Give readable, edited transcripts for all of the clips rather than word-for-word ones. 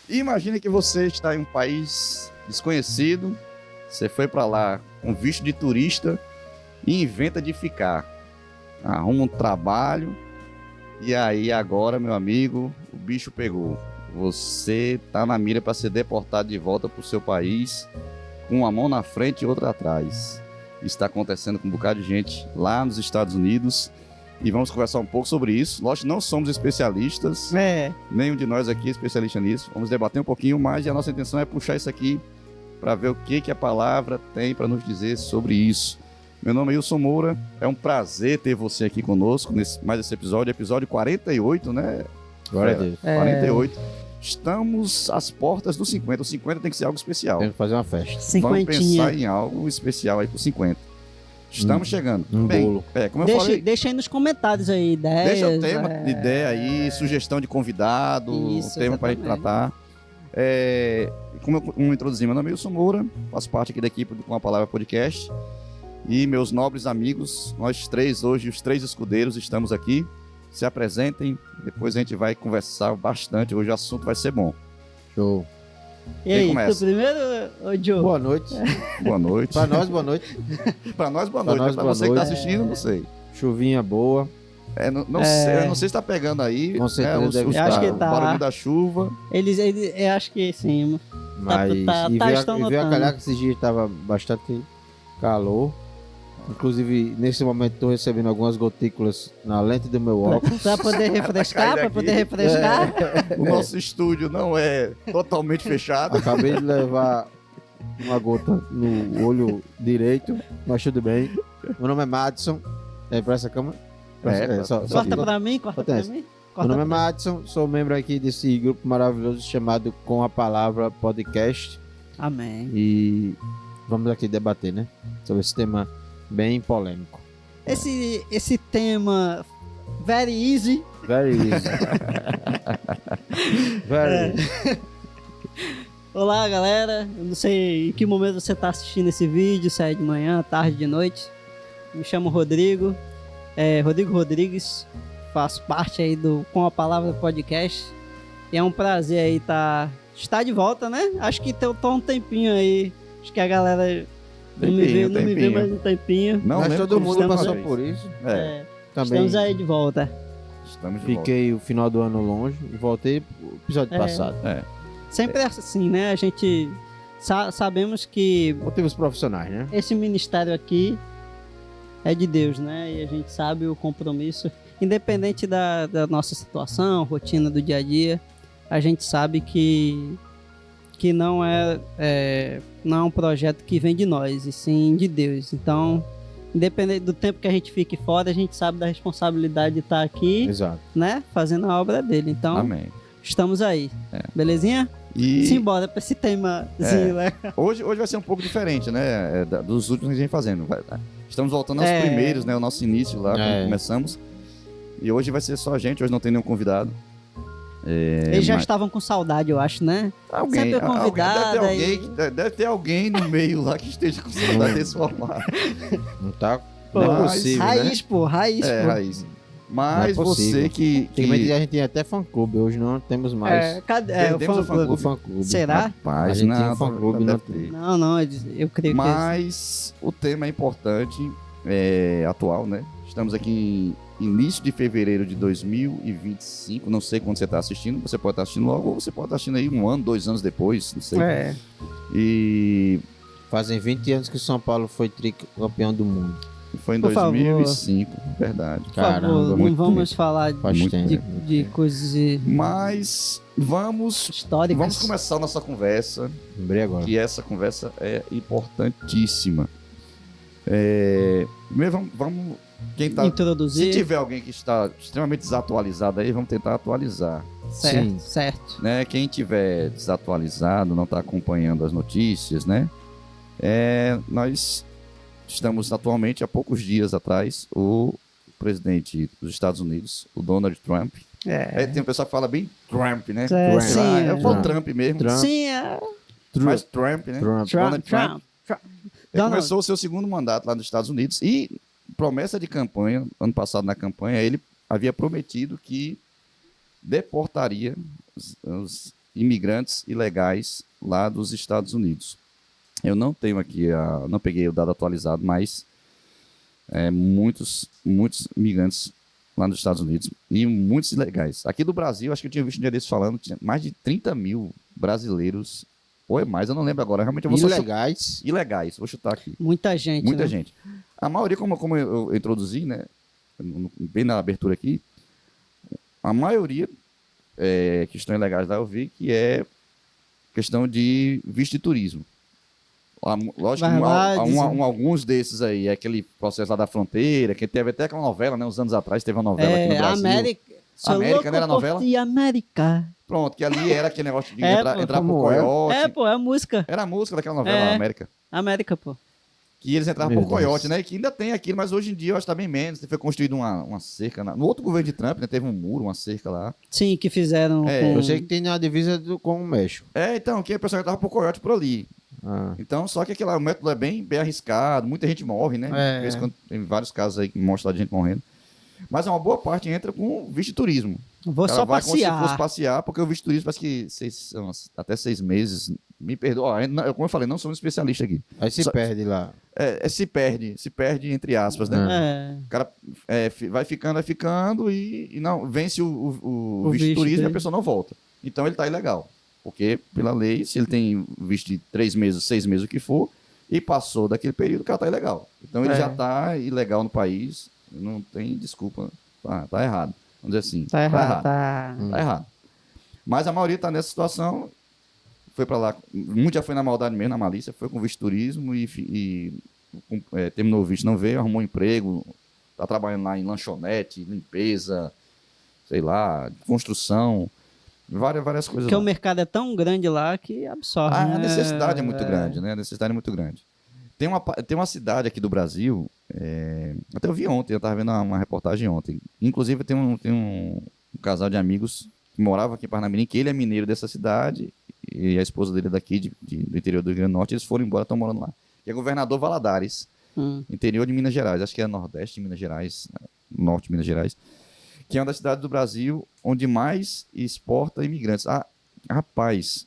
Imagine que você está em um país desconhecido, você foi para lá com visto de turista e inventa de ficar. Arruma um trabalho e aí agora, meu amigo, o bicho pegou. Você tá na mira para ser deportado de volta para o seu país com uma mão na frente e outra atrás. Isso está acontecendo com um bocado de gente lá nos Estados Unidos. E vamos conversar um pouco sobre isso. Lógico, não somos especialistas. Nenhum de nós aqui é especialista nisso. Vamos debater um pouquinho mais e a nossa intenção é puxar isso aqui para ver o que a palavra tem para nos dizer sobre isso. Meu nome é Wilson Moura. É um prazer ter você aqui conosco nesse mais esse episódio 48, né? Glória a Deus. 48. Estamos às portas do 50. O 50 tem que ser algo especial. Temos que fazer uma festa. Vamos pensar em algo especial aí pro 50. Estamos chegando. Bolo. Como eu falei, Deixa aí nos comentários aí, ideias. deixa o tema de ideia aí, sugestão de convidado, Isso, tema para a gente tratar. Como eu introduzi, meu nome é Wilson Moura, faço parte aqui da equipe do Com a Palavra Podcast. E meus nobres amigos, nós três hoje, os três escudeiros, estamos aqui. Se apresentem, depois a gente vai conversar bastante. Hoje o assunto vai ser bom. Show. E aí, começa? tu primeiro, ô Joe? Boa noite. Boa noite. Pra nós, boa noite. Pra nós, boa Pra noite. nós, Pra boa você que tá noite. assistindo, não sei. Chuvinha boa. Eu não sei se tá pegando aí. Com certeza deve estar. Acho que tá. O barulho da chuva. Eu acho que sim. Mas estão e veio a notando. calhar que esses dias tava bastante calor. Inclusive, nesse momento, estou recebendo algumas gotículas na lente do meu óculos. Pra poder refrescar, O nosso estúdio não é totalmente fechado. Acabei de levar uma gota no olho direito, mas tudo bem. Meu nome é Madison. Pra essa câmera? Corta pra mim. Meu nome é Madison, sou membro aqui desse grupo maravilhoso chamado Com a Palavra Podcast. Amém. E vamos aqui debater, né? Sobre esse tema bem polêmico. Esse tema very easy. Very easy. Very easy. Olá, galera. Eu não sei em que momento você está assistindo esse vídeo, se é de manhã, tarde, de noite. Me chamo Rodrigo. Rodrigo Rodrigues. Faço parte aí do Com a Palavra Podcast. E é um prazer aí estar de volta, né? Acho que tô um tempinho aí. Acho que a galera não me vê mais um tempinho. Mas todo mundo passou por isso. Também Estamos aí de volta. Fiquei o final do ano longe e voltei pro episódio passado. Sempre é assim, né? A gente sabemos que motivos profissionais, né? Esse ministério aqui é de Deus, né? E a gente sabe o compromisso, independente da nossa situação, rotina do dia a dia, a gente sabe que não é um projeto que vem de nós, e sim de Deus. Então, independente do tempo que a gente fique fora, a gente sabe da responsabilidade de estar aqui, exato, né? Fazendo a obra dele. Então, amém. Estamos aí. Belezinha? E simbora pra esse temazinho, né? Hoje vai ser um pouco diferente, né? Dos últimos que a gente fazendo. Estamos voltando aos primeiros, né? O nosso início lá, quando começamos. E hoje vai ser só a gente, hoje não tem nenhum convidado. Eles já estavam com saudade, eu acho, né? Sempre convidado. Deve ter alguém no meio lá que esteja com saudade desse formato. Não tá possível, raiz, né? pô, raiz. Raiz. Mas você que... Antigamente a gente tinha até fã-clube, hoje não temos mais. Cadê? Temos o fã-clube. Será? Rapaz, a gente tinha um fã-clube, não tem. Não, eu creio Mas o tema é importante, atual, né? Estamos aqui em início de fevereiro de 2025, não sei quando você está assistindo, você pode estar assistindo logo ou você pode estar assistindo aí 1 ano, 2 anos depois, não sei. E fazem 20 anos que o São Paulo foi tricampeão do mundo. Foi em 2005, verdade. Caramba, não vamos falar de coisas Mas vamos históricas. Vamos começar a nossa conversa. Lembrei agora. Que essa conversa é importantíssima. Primeiro vamos quem tá, introduzir. Se tiver alguém que está extremamente desatualizado aí, vamos tentar atualizar. Certo. Né? Quem tiver desatualizado, não está acompanhando as notícias, né? Nós estamos atualmente, há poucos dias atrás, o presidente dos Estados Unidos, o Donald Trump, Aí tem um pessoal que fala bem Trump, né? É, sim, Eu falo é. Trump mesmo. Trump. Sim, Mas Trump, né? Trump. Donald Trump. Ele Donald. começou o seu segundo mandato lá nos Estados Unidos e promessa de campanha, ano passado na campanha, ele havia prometido que deportaria os imigrantes ilegais lá dos Estados Unidos. Eu não tenho aqui, não peguei o dado atualizado, mas muitos imigrantes lá nos Estados Unidos e muitos ilegais. Aqui do Brasil, acho que eu tinha visto um dia desses falando, tinha mais de 30 mil brasileiros, ou é mais, eu não lembro agora, realmente eu vou só Ilegais. ilegais, vou chutar aqui. Muita gente, Muita né? gente. A maioria, como eu introduzi, né, bem na abertura aqui, a maioria que estão ilegais lá, eu vi que é questão de visto de turismo. Lógico Vai que lá, alguns desses aí, é aquele processo lá da fronteira, que teve até aquela novela, né, uns anos atrás, teve uma novela aqui no Brasil. América. Sou América, louco não era por novela? ti, América. Pronto, que ali era aquele negócio de É, entrar pô, pro como é? coiote. Pô, é a música. Era a música daquela novela, É. América. América, pô. Que eles entravam Meu por coiote, Deus. né? Que ainda tem aquilo, mas hoje em dia eu acho que tá bem menos. Foi construído uma cerca. No outro governo de Trump, né? Teve um muro, uma cerca lá. Sim, que fizeram com... Eu sei que tem na divisa com o México. Então, que a pessoa entrava por coiote por ali. Ah. Então, só que o método é bem arriscado, muita gente morre, né? É. De vez em quando tem vários casos aí que mostram de gente morrendo. Mas uma boa parte entra com visto de turismo. Vou O cara só vai como se fosse passear. passear, porque o visto de turismo parece que até 6 meses. Me perdoa, como eu falei, não sou um especialista aqui. Aí se Só- perde lá. Se perde entre aspas, né? É. O cara vai ficando e não vence o O visto de visto turismo e a dele. pessoa não volta. Então ele tá ilegal. Porque, pela lei, se ele tem visto de 3 meses, 6 meses, o que for, e passou daquele período, o cara tá ilegal. Então ele É. já tá ilegal no país, não tem desculpa. Tá errado. Vamos dizer assim. Tá errado, tá... Tá errado. Mas a maioria tá nessa situação, foi para lá, muito já foi na maldade mesmo, na malícia, foi com visto de turismo terminou o visto, não veio, arrumou um emprego, tá trabalhando lá em lanchonete, limpeza, sei lá, construção, várias coisas Porque lá. o mercado é tão grande lá que absorve, A né? necessidade é muito grande, né? A necessidade é muito grande. Tem uma cidade aqui do Brasil, até eu vi ontem, eu estava vendo uma reportagem ontem. Inclusive tem um casal de amigos que morava aqui em Parnamirim, que ele é mineiro dessa cidade, e a esposa dele é daqui do interior do Rio Grande do Norte, eles foram embora, estão morando lá. Que é Governador Valadares, interior de Minas Gerais, acho que é Nordeste de Minas Gerais, Norte de Minas Gerais, que é uma das cidades do Brasil onde mais exporta imigrantes. Rapaz,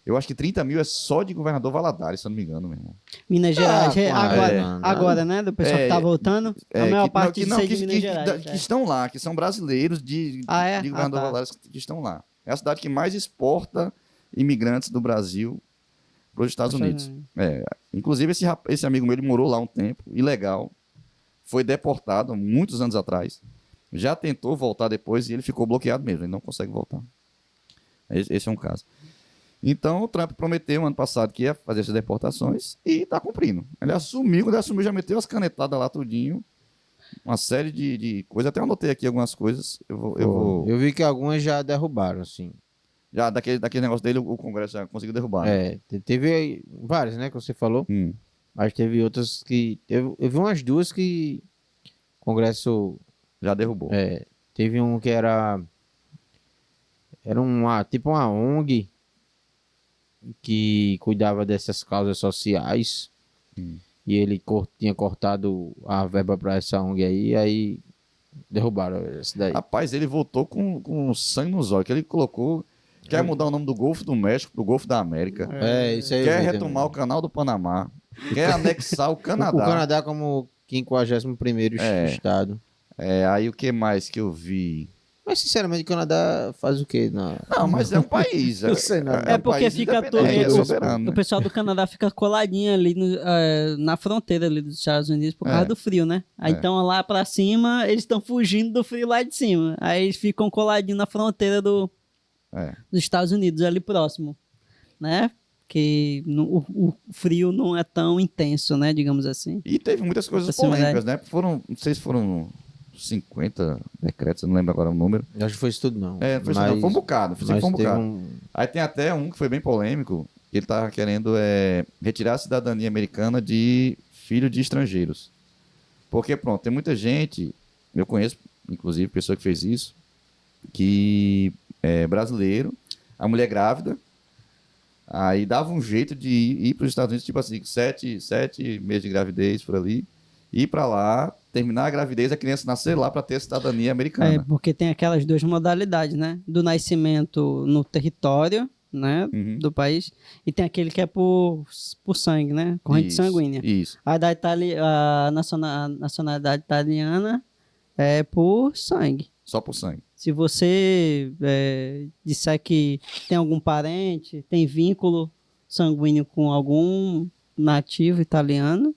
eu acho que 30 mil é só de Governador Valadares, se eu não me engano, meu irmão. Minas Gerais, claro. agora, né? Do pessoal que tá voltando, a maior parte disso é de Minas Gerais. Que estão lá, que são brasileiros de Governador tá. Valadares que estão lá. É a cidade que mais exporta imigrantes do Brasil para os Estados Unidos. Inclusive, esse amigo meu, ele morou lá um tempo, ilegal, foi deportado muitos anos atrás, já tentou voltar depois e ele ficou bloqueado mesmo, ele não consegue voltar. Esse é um caso. Então, o Trump prometeu ano passado que ia fazer essas deportações e está cumprindo. Ele assumiu, quando ele assumiu, já meteu as canetadas lá tudinho, uma série de coisas. Até anotei aqui algumas coisas. Eu vi que algumas já derrubaram, assim. Já daquele negócio dele, o Congresso já conseguiu derrubar. Né? Teve várias, né, que você falou. Mas teve outras que... Eu vi umas duas que o Congresso... Já derrubou. Teve um que era tipo uma ONG que cuidava dessas causas sociais. E ele tinha cortado a verba para essa ONG aí derrubaram essa daí. Rapaz, ele voltou com sangue nos olhos, que ele colocou... Quer mudar o nome do Golfo do México pro Golfo da América. Isso aí. Quer retomar o Canal do Panamá. Quer anexar o Canadá. O Canadá como 51º estado. Aí o que mais que eu vi? Mas, sinceramente, o Canadá faz o quê? Não, mas é um país. Eu sei nada. É um porque país fica independente, é soberano. o pessoal do Canadá fica coladinho ali na fronteira ali dos Estados Unidos por causa do frio, né? Aí então lá pra cima, eles estão fugindo do frio lá de cima. Aí eles ficam coladinhos na fronteira dos Estados Unidos, ali próximo, né? Que o frio não é tão intenso, né? Digamos assim. E teve muitas coisas polêmicas, né? Não sei se foram 50 decretos, eu não lembro agora o número. Eu acho que foi isso tudo, não. Foi um bocado. Aí tem até um que foi bem polêmico, que ele tava querendo retirar a cidadania americana de filho de estrangeiros. Porque, pronto, tem muita gente, eu conheço, inclusive, pessoa que fez isso, que é brasileiro, a mulher grávida, aí dava um jeito de ir para os Estados Unidos, tipo assim, 7 meses de gravidez por ali, ir para lá, terminar a gravidez, a criança nascer lá para ter a cidadania americana. Porque tem aquelas duas modalidades, né? Do nascimento no território, né? Uhum. Do país. E tem aquele que é por sangue, né? Corrente Isso, sanguínea. Isso. A a nacionalidade italiana é por sangue. Só por sangue. Se você disser que tem algum parente, tem vínculo sanguíneo com algum nativo italiano,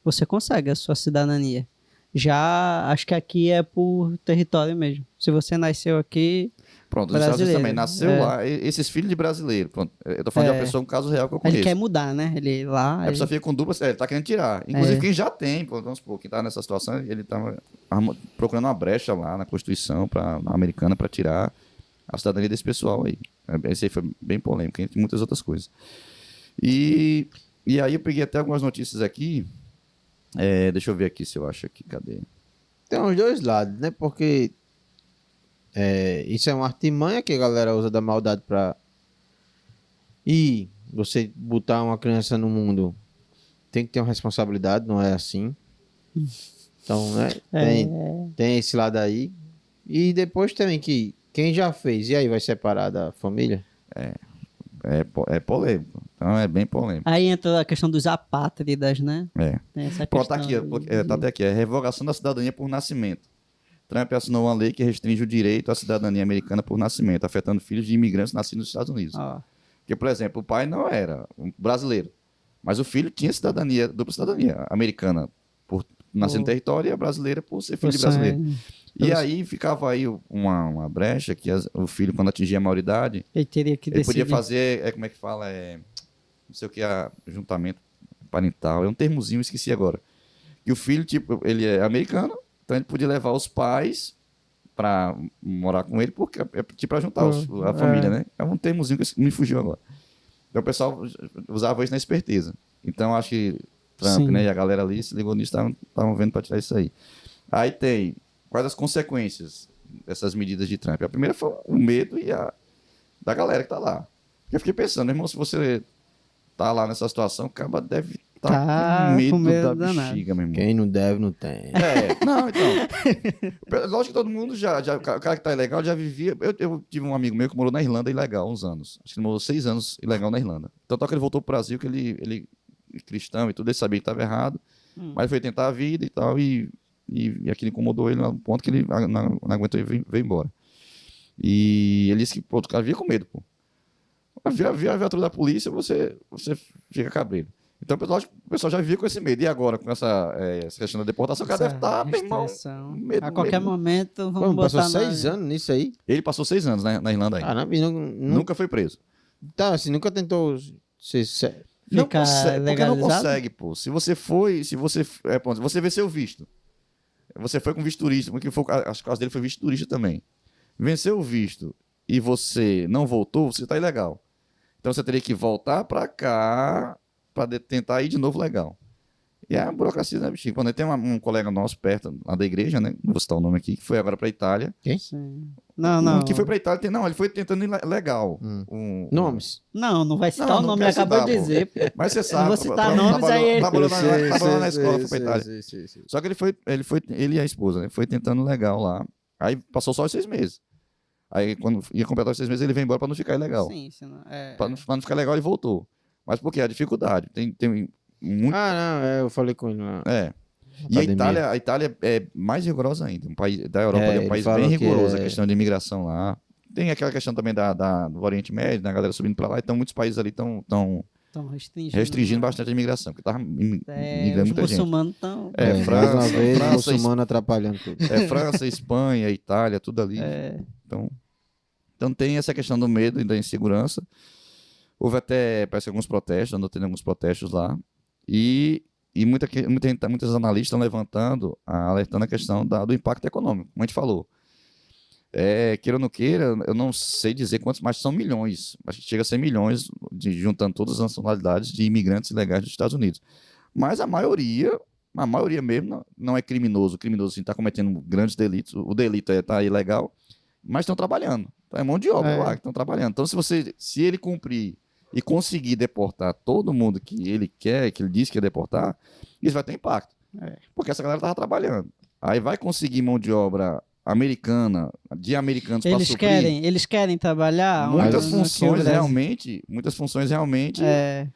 você consegue a sua cidadania. Já acho que aqui é por território mesmo. Se você nasceu aqui, Pronto, os Estados Unidos também brasileiro. nasceu lá, esses filhos de brasileiro. Pronto, eu tô falando de uma pessoa, um caso real que eu ele conheço. quer mudar, né? Ele lá. A pessoa fica com dupla, ele tá querendo tirar. Inclusive, quem já tem, vamos supor, quem tá nessa situação, ele tava procurando uma brecha lá na Constituição na americana para tirar a cidadania desse pessoal aí. Esse aí foi bem polêmico, entre muitas outras coisas. E aí eu peguei até algumas notícias aqui. Deixa eu ver aqui se eu acho aqui, cadê? Tem os dois lados, né? Porque isso é uma artimanha que a galera usa da maldade pra... E você botar uma criança no mundo tem que ter uma responsabilidade, não é assim. Então, né? Tem esse lado aí. E depois também que quem já fez, e aí vai separar da família? É polêmico. Então é bem polêmico. Aí entra a questão dos apátridas, né? Tem essa questão tá aqui, tá até aqui. Revogação da cidadania por nascimento. Trump assinou uma lei que restringe o direito à cidadania americana por nascimento, afetando filhos de imigrantes nascidos nos Estados Unidos. Porque, por exemplo, o pai não era um brasileiro, mas o filho tinha dupla cidadania americana por nascer no território e a brasileira por ser filho de brasileiro. E aí ficava aí uma brecha que o filho, quando atingia a maioridade, ele teria que ele podia fazer, como é que fala, não sei o que, juntamento parental, é um termozinho, esqueci agora. Que o filho, tipo, ele é americano, então ele podia levar os pais para morar com ele, porque tipo para juntar a família, né? É um termozinho que me fugiu agora. Então o pessoal usava isso na esperteza. Então acho que Trump, né, e a galera ali se ligou nisso, estavam vendo para tirar isso aí. Aí tem quais as consequências dessas medidas de Trump. A primeira foi o medo da galera que tá lá. Eu fiquei pensando, irmão, se você tá lá nessa situação, o cara deve tá com medo da bexiga, meu irmão. Quem não deve, não tem. Não, então. Lógico que todo mundo o cara que tá ilegal já vivia. Eu tive um amigo meu que morou na Irlanda ilegal uns anos. Acho que ele morou 6 anos ilegal na Irlanda. Tanto que ele voltou pro Brasil, que ele cristão e tudo, ele sabia que estava errado, mas ele foi tentar a vida e tal, e aquilo incomodou ele no ponto que ele não aguentou e veio embora. E ele disse que o cara via com medo, pô. Via a viatura da polícia, você fica cabreiro. Então o pessoal já vivia com esse medo. E agora, com essa questão da deportação, o cara deve estar, meu irmão, medo. A qualquer momento, vamos botar... Passou 6 anos nisso aí? Ele passou 6 anos na Irlanda aí. Caramba, nunca foi preso. Tá, assim, nunca tentou não consegue, porque não consegue, pô. Se você venceu o visto. Você foi com visto turista, porque as causas dele foi visto turista também. Venceu o visto e você não voltou, você tá ilegal. Então você teria que voltar pra cá para tentar ir de novo legal. E é a burocracia, né, bichinho? Quando tem um colega nosso perto lá da igreja, né? Não vou citar o nome aqui, que foi agora pra Itália. Quem? Sim. Não. Que foi pra Itália. Ele foi tentando ir legal. Nomes? Não vai citar o nome, acabou de dizer. Pô. Mas você sabe. Eu vou citar nomes aí. Trabalhou na escola, foi pra Itália. Só que ele e a esposa, né? Foi tentando legal lá. Aí passou só os 6 meses. Aí quando ia completar os 6 meses, ele veio embora pra não ficar ilegal. Sim, pra não ficar legal, ele voltou. Mas por quê? A dificuldade. Tem muito... eu falei com ele lá. E a Itália é mais rigorosa ainda. Um país da Europa é um país bem rigoroso, a questão de imigração lá. Tem aquela questão também do Oriente Médio, né? A galera subindo para lá. Então, muitos países ali estão restringindo bastante a imigração, porque estava migrando muita gente. Os muçulmanos estão... França, muçulmano atrapalhando tudo. França, Espanha, Itália, tudo ali. Então, tem essa questão do medo e da insegurança. Houve até, parece que alguns protestos, andou tendo alguns protestos lá. E muitos analistas estão levantando, alertando a questão do impacto econômico, como a gente falou. Queira ou não queira, eu não sei dizer quantos, mas são milhões. Acho que chega a ser milhões, juntando todas as nacionalidades de imigrantes ilegais dos Estados Unidos. Mas a maioria mesmo, não é criminoso. O criminoso está cometendo grandes delitos. O delito está ilegal. mas estão trabalhando. Então, é mão de obra É. lá que estão trabalhando. Então, se ele cumprir e conseguir deportar todo mundo que ele quer, que ele disse que ia deportar, isso vai ter impacto. Porque essa galera estava trabalhando. Aí vai conseguir mão de obra americana, de americanos para suprir. Eles querem trabalhar. Muitas onde- no que o funções Brasil- realmente É,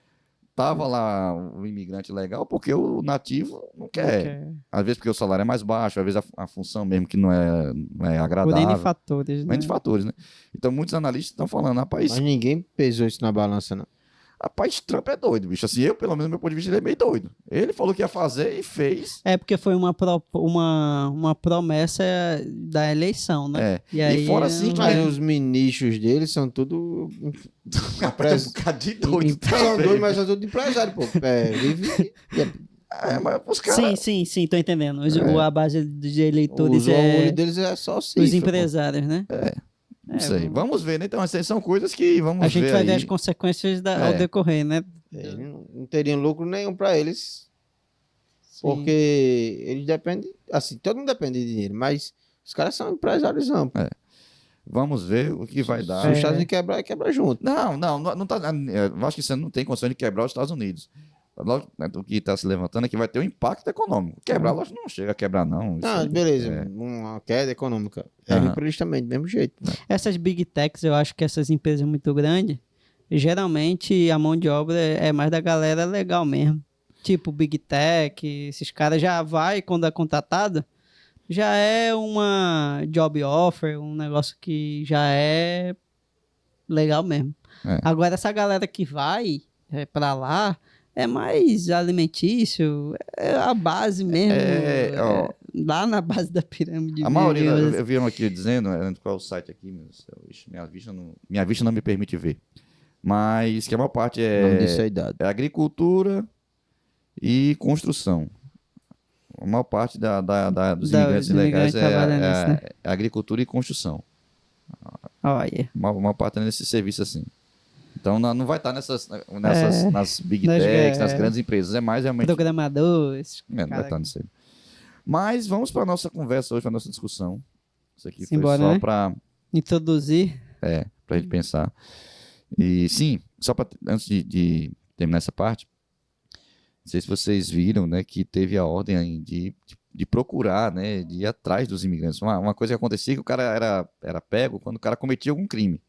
tava lá o imigrante legal, porque o nativo não quer. Às vezes porque o salário é mais baixo, às vezes a função mesmo que não é por N agradável. fatores, né? N fatores, né? Então muitos analistas estão falando, rapaz, Mas ninguém pesou isso na balança, não. Trump é doido, bicho. Assim, eu, pelo menos, do meu ponto de vista, ele é meio doido. Ele falou que ia fazer e fez. É porque foi uma promessa da eleição, né? É. E aí, fora assim que Mas os ministros deles são tudo... Rapaz, tem um bocado de doido. São também. doidos, mas são tudo empresário, pô. Vive... Mas os caras... Sim, tô entendendo. A base de eleitores O é olho deles é só os cifra, pô. empresários, né? Não sei. Vamos ver, né? Então, essas são coisas que vamos A gente ver vai aí. ver as consequências ao decorrer, né? Eles não teriam lucro nenhum pra eles, Sim. porque eles dependem... Assim, todo mundo depende de dinheiro, mas os caras são empresários amplos. Vamos ver o que vai dar. Se os Estados Unidos quebrar, quebra junto. Não tá. Eu acho que você não tem condição de quebrar os Estados Unidos. Lógico, né, o que está se levantando é que vai ter um impacto econômico. Quebrar, lógico, não chega a quebrar, não. Isso Não, aí beleza, uma queda econômica. É ruim pra eles também, do mesmo jeito. Essas big techs, eu acho que essas empresas muito grandes, geralmente a mão de obra é mais da galera legal mesmo. Tipo Big Tech, esses caras já vai, quando é contratado, já é uma job offer, um negócio que já é legal mesmo. É. Agora, essa galera que vai pra lá é mais alimentício, é a base mesmo. Lá na base da pirâmide. A maioria, mesmo. eu vi um aqui dizendo, qual é o site aqui, minha vista não me permite ver. Mas que a maior parte Não disse a idade. é agricultura e construção. A maior parte dos imigrantes ilegais trabalham nisso, né? é agricultura e construção. Olha. A maior parte é nesse serviço assim. Então não vai estar nas big Nas- techs, nas grandes empresas. É mais realmente. Programadores. Não vai estar nisso aí. Mas vamos para a nossa conversa hoje, para a nossa discussão. Isso aqui Simbora, foi só né? para Introduzir. a gente pensar. E sim, só para antes de terminar essa parte, não sei se vocês viram, né, que teve a ordem aí de procurar, né, de ir atrás dos imigrantes. Uma coisa que acontecia que o cara era pego quando o cara cometia algum crime.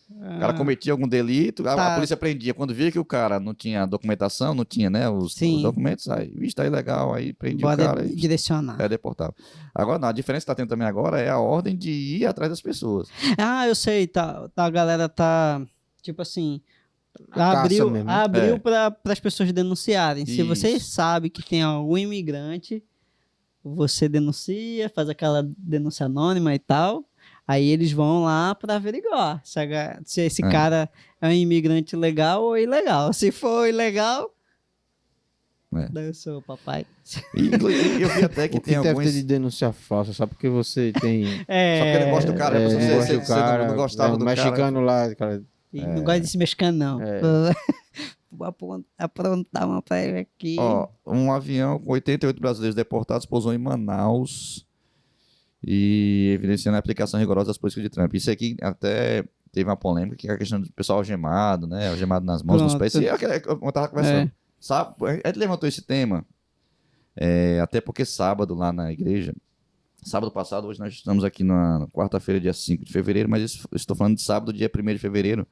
O cara cometia algum delito, a Tá. polícia prendia. Quando via que o cara não tinha documentação, não tinha, né, os Sim. documentos, aí, vixe, tá ilegal, aí prendia o Bora cara e direcionar. deportava. Agora, não, a diferença que tá tendo também agora é a ordem de ir atrás das pessoas. Ah, eu sei, a galera tá, tipo assim, caça abriu mesmo. para as pessoas denunciarem. Se você Isso. sabe que tem algum imigrante, você denuncia, faz aquela denúncia anônima e tal. Aí eles vão lá para averiguar se esse cara é um imigrante legal ou ilegal. Se for ilegal, daí eu sou o papai. E, inclusive, eu vi até que O que tem deve alguns... ter de denúncia falsa, só porque você tem... Só porque ele gosta do cara, não você gosta do cara, não gostava um do cara. mexicano lá, cara. E não gosta desse mexicano, não. É. Vou aprontar uma pra ele aqui. Ó, um avião com 88 brasileiros deportados pousou em Manaus e evidenciando a aplicação rigorosa das políticas de Trump. Isso aqui até teve uma polêmica, que é a questão do pessoal algemado, né? Algemado nas mãos, nos Pronto. pés. E é aquela que eu tava conversando. Sabe, a gente levantou esse tema, até porque sábado lá na igreja, sábado passado, hoje nós estamos aqui na quarta-feira, dia 5 de fevereiro, mas estou falando de sábado, dia 1º de fevereiro,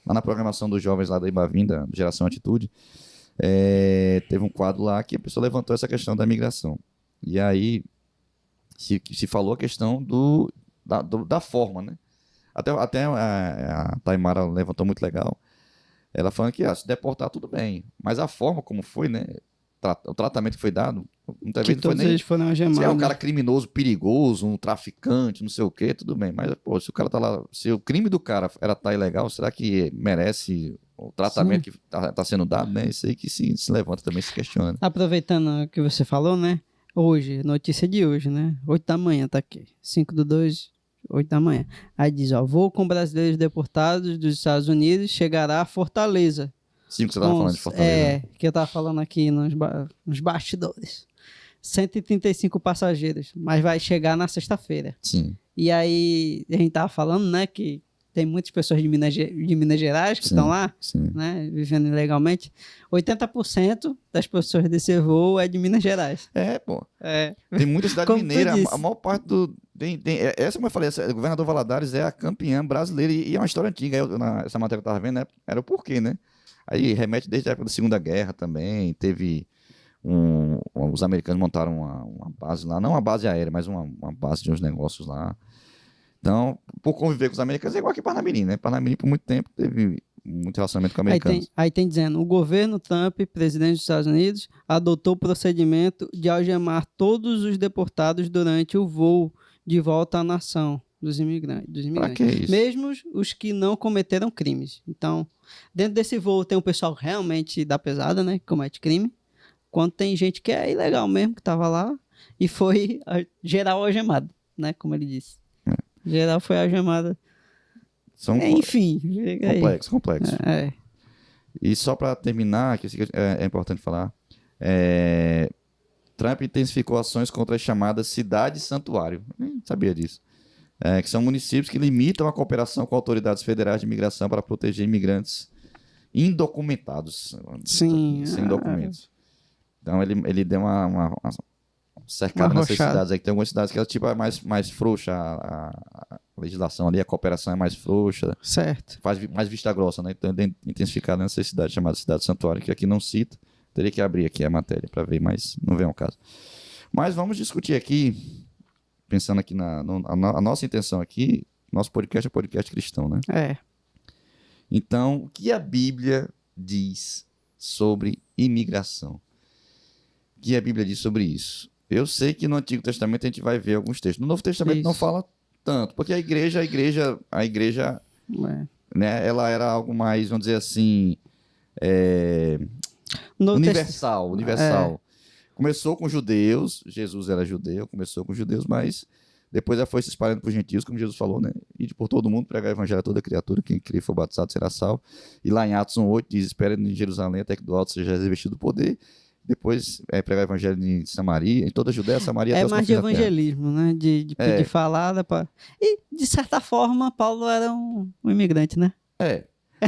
lá na programação dos jovens lá da Ibavinda, Geração Atitude, teve um quadro lá que a pessoa levantou essa questão da migração. E aí se falou a questão da forma, né? Até a Taimara levantou muito legal. Ela falando que se deportar tudo bem, mas a forma como foi, né? O tratamento que foi dado, muitas Que vezes não foi todos nem... eles foram algemados. Se é um cara criminoso, perigoso, um traficante, não sei o que, tudo bem. Mas, pô, se o cara tá lá, se o crime do cara tá ilegal, será que merece o tratamento que tá sendo dado, né? Isso aí que se levanta também, se questiona. Aproveitando o que você falou, né? Hoje, notícia de hoje, né? 8 da manhã tá aqui. 5/2, 8 da manhã. Aí diz, ó, voo com brasileiros deportados dos Estados Unidos chegará a Fortaleza. 5 que você tava falando de Fortaleza. Que eu tava falando aqui nos bastidores. 135 passageiros, mas vai chegar na sexta-feira. Sim. E aí, a gente tava falando, né, que tem muitas pessoas de Minas Gerais que Sim. estão lá, Sim. né, vivendo ilegalmente. 80% das pessoas desse voo é de Minas Gerais. Pô. É. Tem muita cidade Como tu mineira, disse. a maior parte do. Essa, como eu falei, o governador Valadares é a campeã brasileira e é uma história antiga. Essa matéria que eu tava vendo, né, era o porquê, né? Aí remete desde a época da Segunda Guerra também. Teve os americanos montaram uma base lá, não uma base aérea, mas uma base de uns negócios lá. Então, por conviver com os americanos, é igual aqui em Parnamirim, né? Parnamirim, por muito tempo, teve muito relacionamento com americanos. Aí tem dizendo, o governo Trump, presidente dos Estados Unidos, adotou o procedimento de algemar todos os deportados durante o voo de volta à nação dos imigrantes. Pra que isso? Mesmo os que não cometeram crimes. Então, dentro desse voo tem um pessoal realmente da pesada, né? Que comete crime. Quando tem gente que é ilegal mesmo, que tava lá e foi geral algemado, né? Como ele disse. Geral foi algemada. São Enfim. complexo. E só para terminar, que é importante falar, Trump intensificou ações contra as chamadas cidades-santuário. Nem sabia disso. Que são municípios que limitam a cooperação com autoridades federais de imigração para proteger imigrantes indocumentados. Sim. Sem documentos. Então ele deu uma cercada Uma nessas rochada. cidades aí, que tem algumas cidades que tipo, é mais frouxa, a legislação ali, a cooperação é mais frouxa, Certo. faz mais vista grossa, né? Então é intensificado nessas cidades chamadas Cidade Santuário, que aqui não cita, teria que abrir aqui a matéria para ver, mas não vem ao caso. Mas vamos discutir aqui, pensando aqui a nossa intenção aqui, nosso podcast é podcast cristão, né? Então, o que a Bíblia diz sobre imigração? O que a Bíblia diz sobre isso? Eu sei que no Antigo Testamento a gente vai ver alguns textos. No Novo Testamento não fala tanto, porque a igreja, né, ela era algo mais, vamos dizer assim, universal. Começou com judeus, Jesus era judeu, começou com judeus, mas depois ela foi se espalhando para os gentios, como Jesus falou, né? Ide por todo mundo, pregar o evangelho a toda criatura, quem crer e for batizado será salvo. E lá em Atos 1:8 diz, espere em Jerusalém até que do alto seja revestido do poder. Depois pregar o evangelho em Samaria, em toda a Judéia, Samaria, até os mais de confins da terra. evangelismo, né? De pedir falada. E, de certa forma, Paulo era um imigrante, né?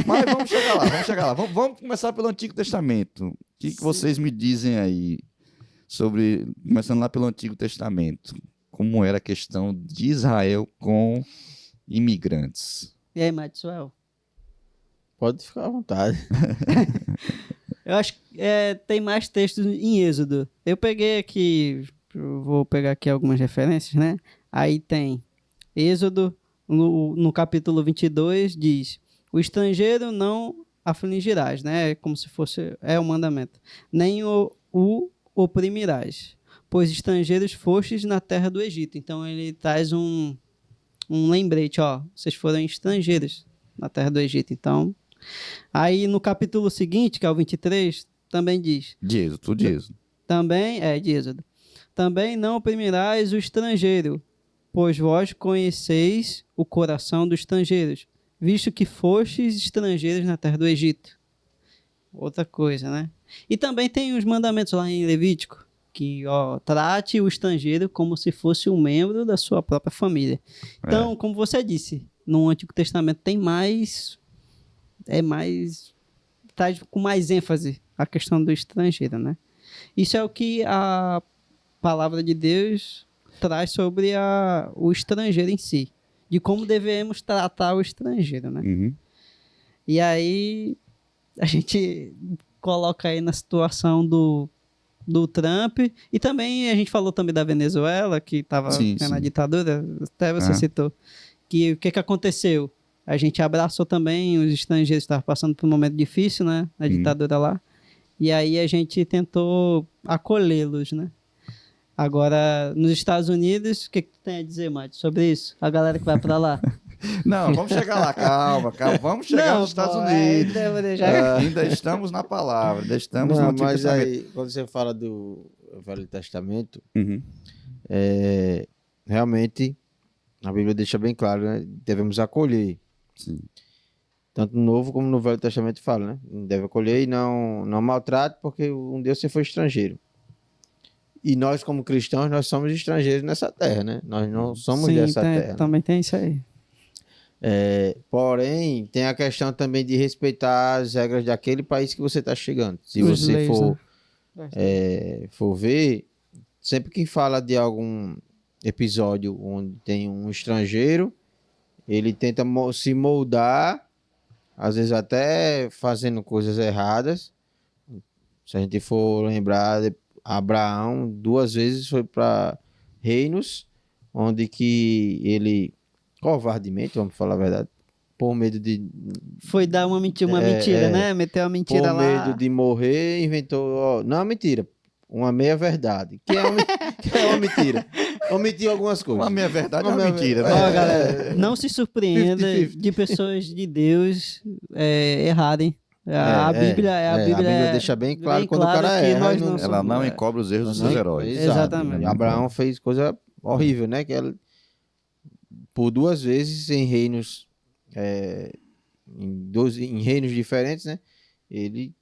Mas vamos chegar lá. Vamos começar pelo Antigo Testamento. O que vocês me dizem aí sobre, começando lá pelo Antigo Testamento, como era a questão de Israel com imigrantes? E aí, Maxwell? Pode ficar à vontade. Eu acho que tem mais textos em Êxodo. Eu peguei aqui, vou pegar aqui algumas referências, né? Aí tem Êxodo, no capítulo 22, diz: o estrangeiro não afligirás, né? Como se fosse, o mandamento. Nem o oprimirás, pois estrangeiros fostes na terra do Egito. Então ele traz um lembrete, vocês foram estrangeiros na terra do Egito. Então, aí no capítulo seguinte, que é o 23, também diz. De Êxodo. Também, de Êxodo. Também não oprimirás o estrangeiro, pois vós conheceis o coração dos estrangeiros, visto que fostes estrangeiros na terra do Egito. Outra coisa, né? E também tem os mandamentos lá em Levítico, que, trate o estrangeiro como se fosse um membro da sua própria família. Então, como você disse, no Antigo Testamento tem mais... traz com mais ênfase a questão do estrangeiro, né? Isso é o que a palavra de Deus traz sobre o estrangeiro em si, de como devemos tratar o estrangeiro, né? Uhum. E aí a gente coloca aí na situação do Trump, e também a gente falou também da Venezuela, que estava na ditadura, até você citou, que o que aconteceu? A gente abraçou também os estrangeiros que estavam passando por um momento difícil, né? Na ditadura lá. E aí a gente tentou acolhê-los, né? Agora, nos Estados Unidos, o que tu tem a dizer, Mate, sobre isso? A galera que vai pra lá. Não, vamos chegar lá, calma. Vamos chegar nos Estados Unidos. Ainda estamos na palavra, ainda estamos no Antigo Testamento. Aí, quando você fala do Velho Testamento, Uhum. Realmente, a Bíblia deixa bem claro, né? Devemos acolher. Sim. Tanto no Novo como no Velho Testamento fala, né? Deve acolher e não maltrate, porque um dia você foi estrangeiro. E nós, como cristãos, nós somos estrangeiros nessa terra, né? Nós não somos Sim, dessa terra. também tem isso aí. Porém, tem a questão também de respeitar as regras daquele país que você está chegando. Se Os você leis, for ver, sempre que fala de algum episódio onde tem um estrangeiro, ele tenta se moldar, às vezes até fazendo coisas erradas. Se a gente for lembrar, Abraão 2 vezes foi para reinos onde que ele, covardemente, vamos falar a verdade, por medo de... Foi dar uma mentira, né? Meteu uma mentira Por lá. medo de morrer, inventou... Ó, não, mentira. Uma meia-verdade. Que é uma mentira. Omitiu algumas coisas. Uma meia verdade é Uma uma meia- mentira, Ó, né? galera, não se surpreenda 50-50. de pessoas de Deus errarem. A Bíblia deixa bem claro quando o cara que erra. nós e não Ela não somos- encobre os erros dos Não, seus heróis. Exato. Exatamente. E Abraão fez coisa horrível, né? Que ela, por 2 vezes em reinos, em reinos diferentes, né? Ele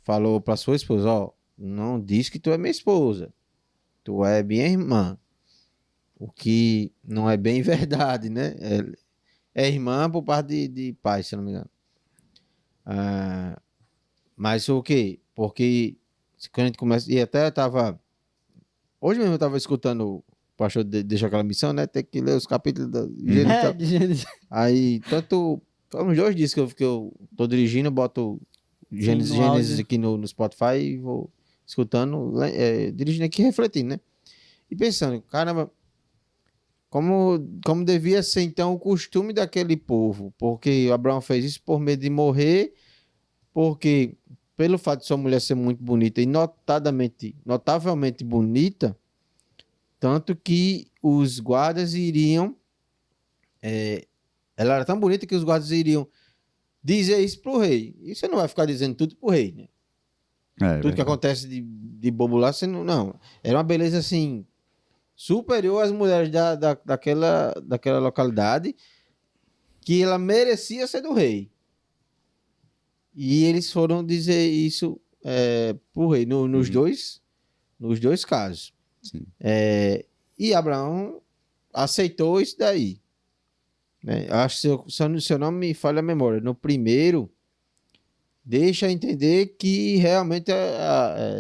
falou para sua esposa, ó, não diz que tu é minha esposa, tu é minha irmã. O que não é bem verdade, né? É irmã por parte de pai, se eu não me engano. Mas o quê? Porque quando a gente começa. E até eu tava. Hoje mesmo eu tava escutando o pastor deixou aquela missão, né? Tem que ler os capítulos da Gênesis e tal. de Gênesis. Aí, tanto. Uns 2 dias que eu tô dirigindo, boto Gênesis, no áudio. Gênesis aqui no Spotify e vou escutando, dirigindo aqui, refletindo, né? E pensando, caramba, como devia ser então o costume daquele povo? Porque Abraão fez isso por medo de morrer, porque pelo fato de sua mulher ser muito bonita e notavelmente bonita, tanto que os guardas iriam. Ela era tão bonita que os guardas iriam dizer isso pro rei. E você não vai ficar dizendo tudo pro rei, né? Tudo que acontece de bobo lá, você não. Não. Era uma beleza assim, superior às mulheres daquela localidade, que ela merecia ser do rei. E eles foram dizer isso pro rei, nos dois casos. Sim. E Abraão aceitou isso daí. Né? Acho que se eu não me falha a memória, no primeiro, deixa entender que realmente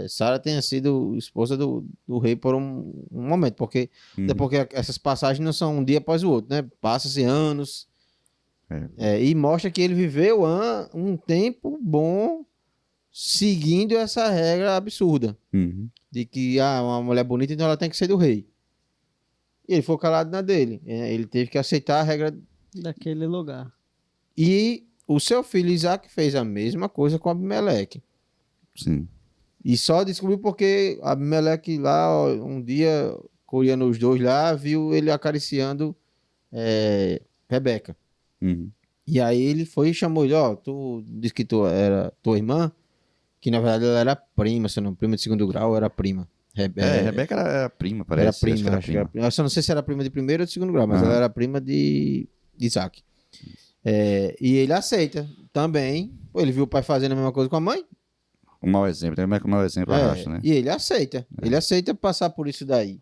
Sara tenha sido esposa do rei por um momento, porque até porque essas passagens não são um dia após o outro, né? Passa-se anos. E mostra que ele viveu um tempo bom seguindo essa regra absurda de que uma mulher bonita, então ela tem que ser do rei. E ele foi calado na dele. Ele teve que aceitar a regra Daquele lugar. E o seu filho Isaac fez a mesma coisa com Abimeleque. Sim. E só descobriu porque Abimeleque lá, ó, um dia, colhendo os dois lá, viu ele acariciando Rebeca. E aí ele foi e chamou ele, ó, tu disse que tu era tua irmã, que na verdade ela era prima, se não, prima de 2º grau, era prima. Rebeca era prima, parece. Era prima, Acho que era prima. eu só não sei se era prima de 1º ou de 2º grau, mas ela era prima de Isaac. E ele aceita também. Pô, ele viu o pai fazendo a mesma coisa com a mãe. Um mau exemplo, tem como é que um mau exemplo arrasta, né? E ele aceita. Ele aceita passar por isso daí.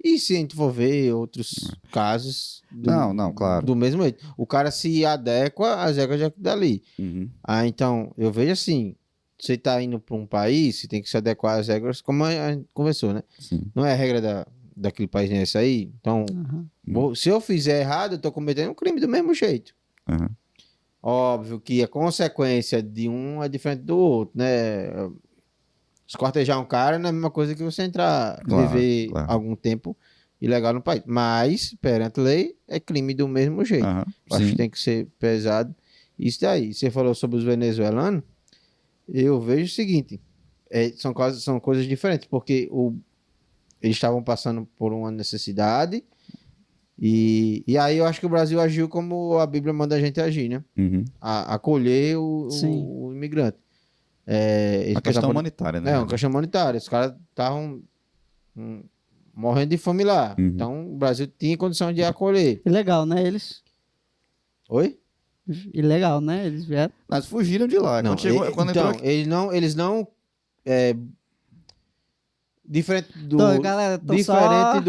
E se a gente for ver outros casos Não, claro. do mesmo jeito, o cara se adequa às regras dali. Então, eu vejo assim, você tá indo para um país, você tem que se adequar às regras, como a gente conversou, né? Sim. Não é a regra daquele país nem essa aí. Então, se eu fizer errado, eu tô cometendo um crime do mesmo jeito. Óbvio que a consequência de um é diferente do outro, né? Escortejar um cara não é a mesma coisa que você entrar, viver algum tempo ilegal no país. Mas, perante a lei, é crime do mesmo jeito. Acho que tem que ser pesado. Isso daí. Você falou sobre os venezuelanos. Eu vejo o seguinte. São coisas diferentes. Porque eles estavam passando por uma necessidade. E aí eu acho que o Brasil agiu como a Bíblia manda a gente agir, né? Acolher o imigrante. Uma questão humanitária, né? Uma questão humanitária. Os caras estavam morrendo de fome lá. Então o Brasil tinha condição de acolher. Ilegal, né? Eles. Oi? Ilegal, né? Eles vieram. Mas fugiram de lá. Não, Quando entrou aqui... eles não Diferente Então, galera, tô diferente só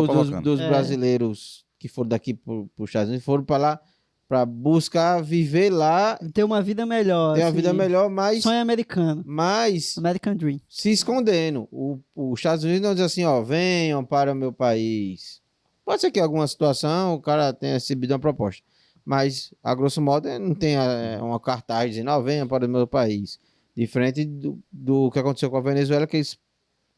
colocando. dos É. brasileiros que foram daqui para os Estados Unidos, foram para lá para buscar viver lá, ter uma vida melhor. ter uma assim. vida melhor, mas, Sonho americano. mas American Dream. se escondendo. Os Estados Unidos não diz assim, ó, venham para o meu país. Pode ser que em alguma situação o cara tenha recebido uma proposta, mas a grosso modo não tem uma cartaz dizendo, ó, venham para o meu país. Diferente do que aconteceu com a Venezuela, que eles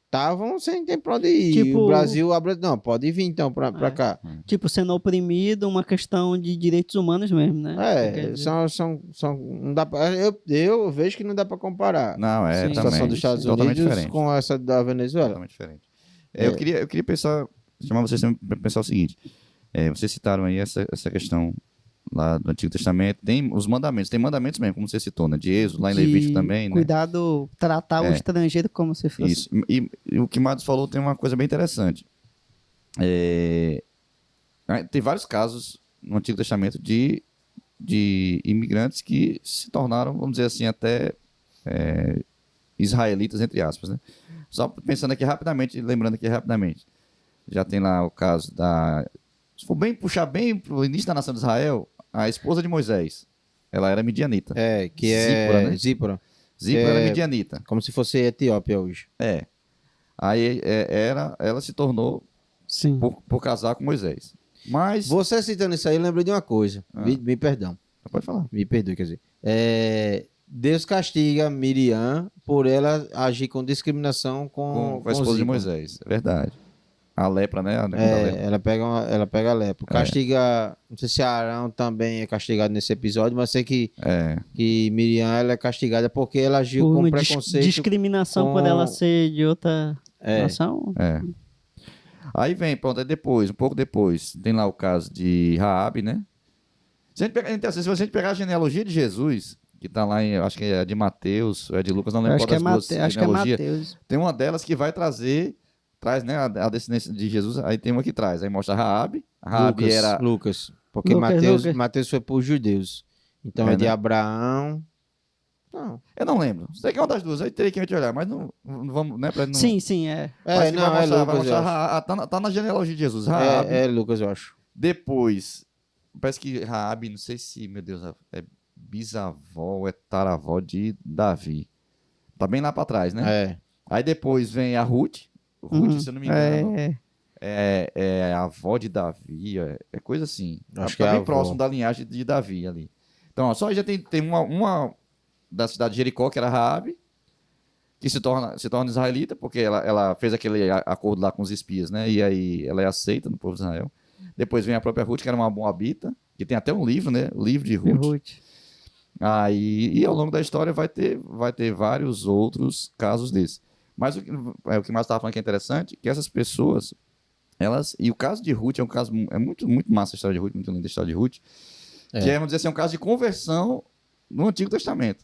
estavam sem ter pra onde ir. Tipo- O Brasil abre, não, pode vir então pra É. cá. Tipo, sendo oprimido, uma questão de direitos humanos mesmo, né? Quer dizer, Não dá pra, eu vejo que não dá para comparar Não, Sim. a também. situação dos Estados Totalmente Unidos diferente. com essa da Venezuela. Totalmente diferente. Eu queria pensar, chamar vocês para pensar o seguinte. Vocês citaram aí essa questão lá do Antigo Testamento. Tem os mandamentos, tem mandamentos mesmo, como você citou, né? De Êxodo, lá em Levítico também, né? Cuidado, tratar o É. estrangeiro como se fosse. Isso. E o que Matos falou tem uma coisa bem interessante. Tem vários casos no Antigo Testamento de imigrantes que se tornaram, vamos dizer assim, até israelitas, entre aspas, né? Só pensando aqui rapidamente, lembrando aqui rapidamente. Já tem lá o caso da... Se for puxar bem pro início da nação de Israel, a esposa de Moisés, ela era midianita. Que Zípora, é né? Zípora, Zípora era midianita. como se fosse Etiópia hoje. Aí ela se tornou Sim. por casar com Moisés. Mas... Você citando isso aí, eu lembrei de uma coisa. Me perdão. Pode falar. Me perdoe, quer dizer. Deus castiga Miriam por ela agir com discriminação com Com a esposa de Zípora. Moisés. É verdade. A lepra, né? A lepra da lepra. Ela pega a lepra. Castiga, não sei se Arão também é castigado nesse episódio, mas sei que Miriam ela é castigada porque ela agiu Por com uma preconceito. discriminação por com- ela ser de outra nação. Aí vem, pronto, aí depois, um pouco depois, tem lá o caso de Raabe, né? Se a gente pegar a genealogia de Jesus, que tá lá em, acho que é de Mateus, é de Lucas, não Eu lembro acho qual que das duas acho que é genealogias. Mateus. Tem uma delas que vai traz, né, a descendência de Jesus, aí tem uma que traz, aí mostra Raabe. Raabe era... Lucas. Porque Lucas. Mateus foi por judeus. Então é de né? Abraão. Não. Eu não lembro. Sei que é uma das duas, aí teria que a gente olhar, mas não vamos, né, pra não... Sim, é. Mas que Não, vai mostrar, Lucas, eu acho. tá na genealogia de Jesus, Raabe. É Lucas, eu acho. Depois, parece que Raabe, não sei se, meu Deus, é bisavó ou é taravó de Davi. Tá bem lá pra trás, né? Aí depois vem a Ruth. Ruth, se eu não me engano, é a avó de Davi, é coisa assim. Acho Tá que é bem a próximo avó. da linhagem de Davi ali. Então, ó, só já tem uma da cidade de Jericó, que era Raabe, que se torna israelita, porque ela fez aquele acordo lá com os espias, né? E aí ela é aceita no povo de Israel. Depois vem a própria Ruth, que era uma moabita, que tem até um livro, né? O livro de Ruth. E ao longo da história vai ter vários outros casos desses. Mas o que mais estava falando que é interessante, que essas pessoas, e o caso de Ruth é um caso, é muito, muito massa a história de Ruth, muito linda a história de Ruth, que vamos dizer assim, um caso de conversão no Antigo Testamento.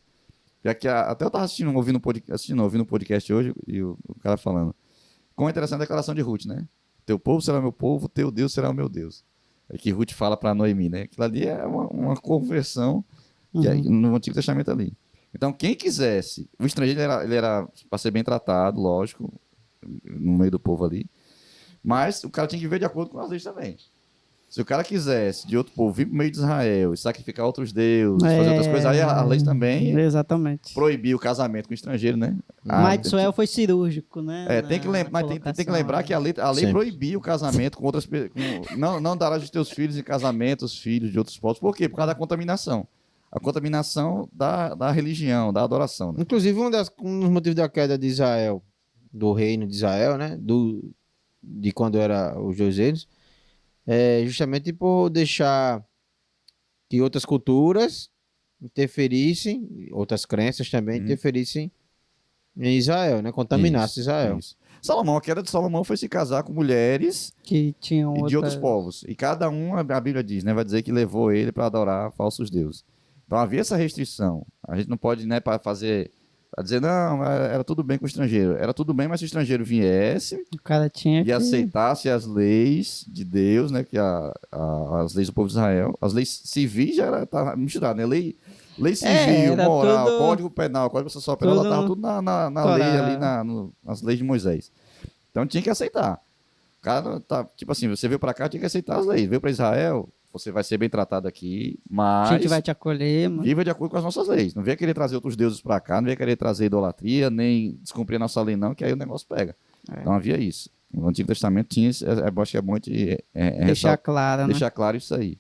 Já que até eu estava ouvindo um podcast hoje, e o cara falando, quão interessante a declaração de Ruth, né? Teu povo será meu povo, teu Deus será o meu Deus. É que Ruth fala para Noemi, né? Aquilo ali é uma conversão que é no Antigo Testamento ali. Então, quem quisesse, o estrangeiro ele era para ser bem tratado, lógico, no meio do povo ali, mas o cara tinha que viver de acordo com as leis também. Se o cara quisesse de outro povo vir pro meio de Israel e sacrificar outros deuses, fazer outras coisas, aí as leis também Exatamente. proibir o casamento com estrangeiro, né? Maxwell foi cirúrgico, né? Tem que lembrar que a lei Sempre. proibia o casamento com outras pessoas. Não darás os teus filhos em casamento os filhos de outros povos. Por quê? Por causa da contaminação. A contaminação da religião, da adoração. Né? Inclusive, um dos motivos da queda de Israel, do reino de Israel, né? De quando era os dois reinos, é justamente por deixar que outras culturas interferissem, outras crenças também interferissem em Israel, né? Contaminasse Israel. Isso. Salomão, a queda de Salomão foi se casar com mulheres Que tinham de outros povos. E cada um, a Bíblia diz, né? Vai dizer que levou ele para adorar falsos deuses. Então havia essa restrição. A gente não pode, né, para dizer, não, era tudo bem com o estrangeiro. Era tudo bem, mas se o estrangeiro viesse O cara tinha e aceitasse as leis de Deus, né, que as leis do povo de Israel, as leis civis já estava misturado, né? Lei civil, era moral, tudo- Código Penal, Código Processual Penal, ela estava tudo na lei ali, nas leis de Moisés. Então tinha que aceitar. O cara tá, tipo assim, você veio pra cá, tinha que aceitar as leis. Veio pra Israel, você vai ser bem tratado aqui, A mas gente vai te acolher, mano. viva de acordo com as nossas leis. Não venha querer trazer outros deuses pra cá, não venha querer trazer idolatria, nem descumprir a nossa lei não, que aí o negócio pega. É. Então havia isso. No Antigo Testamento tinha isso, acho que é bom Deixar claro, né? deixar claro isso aí.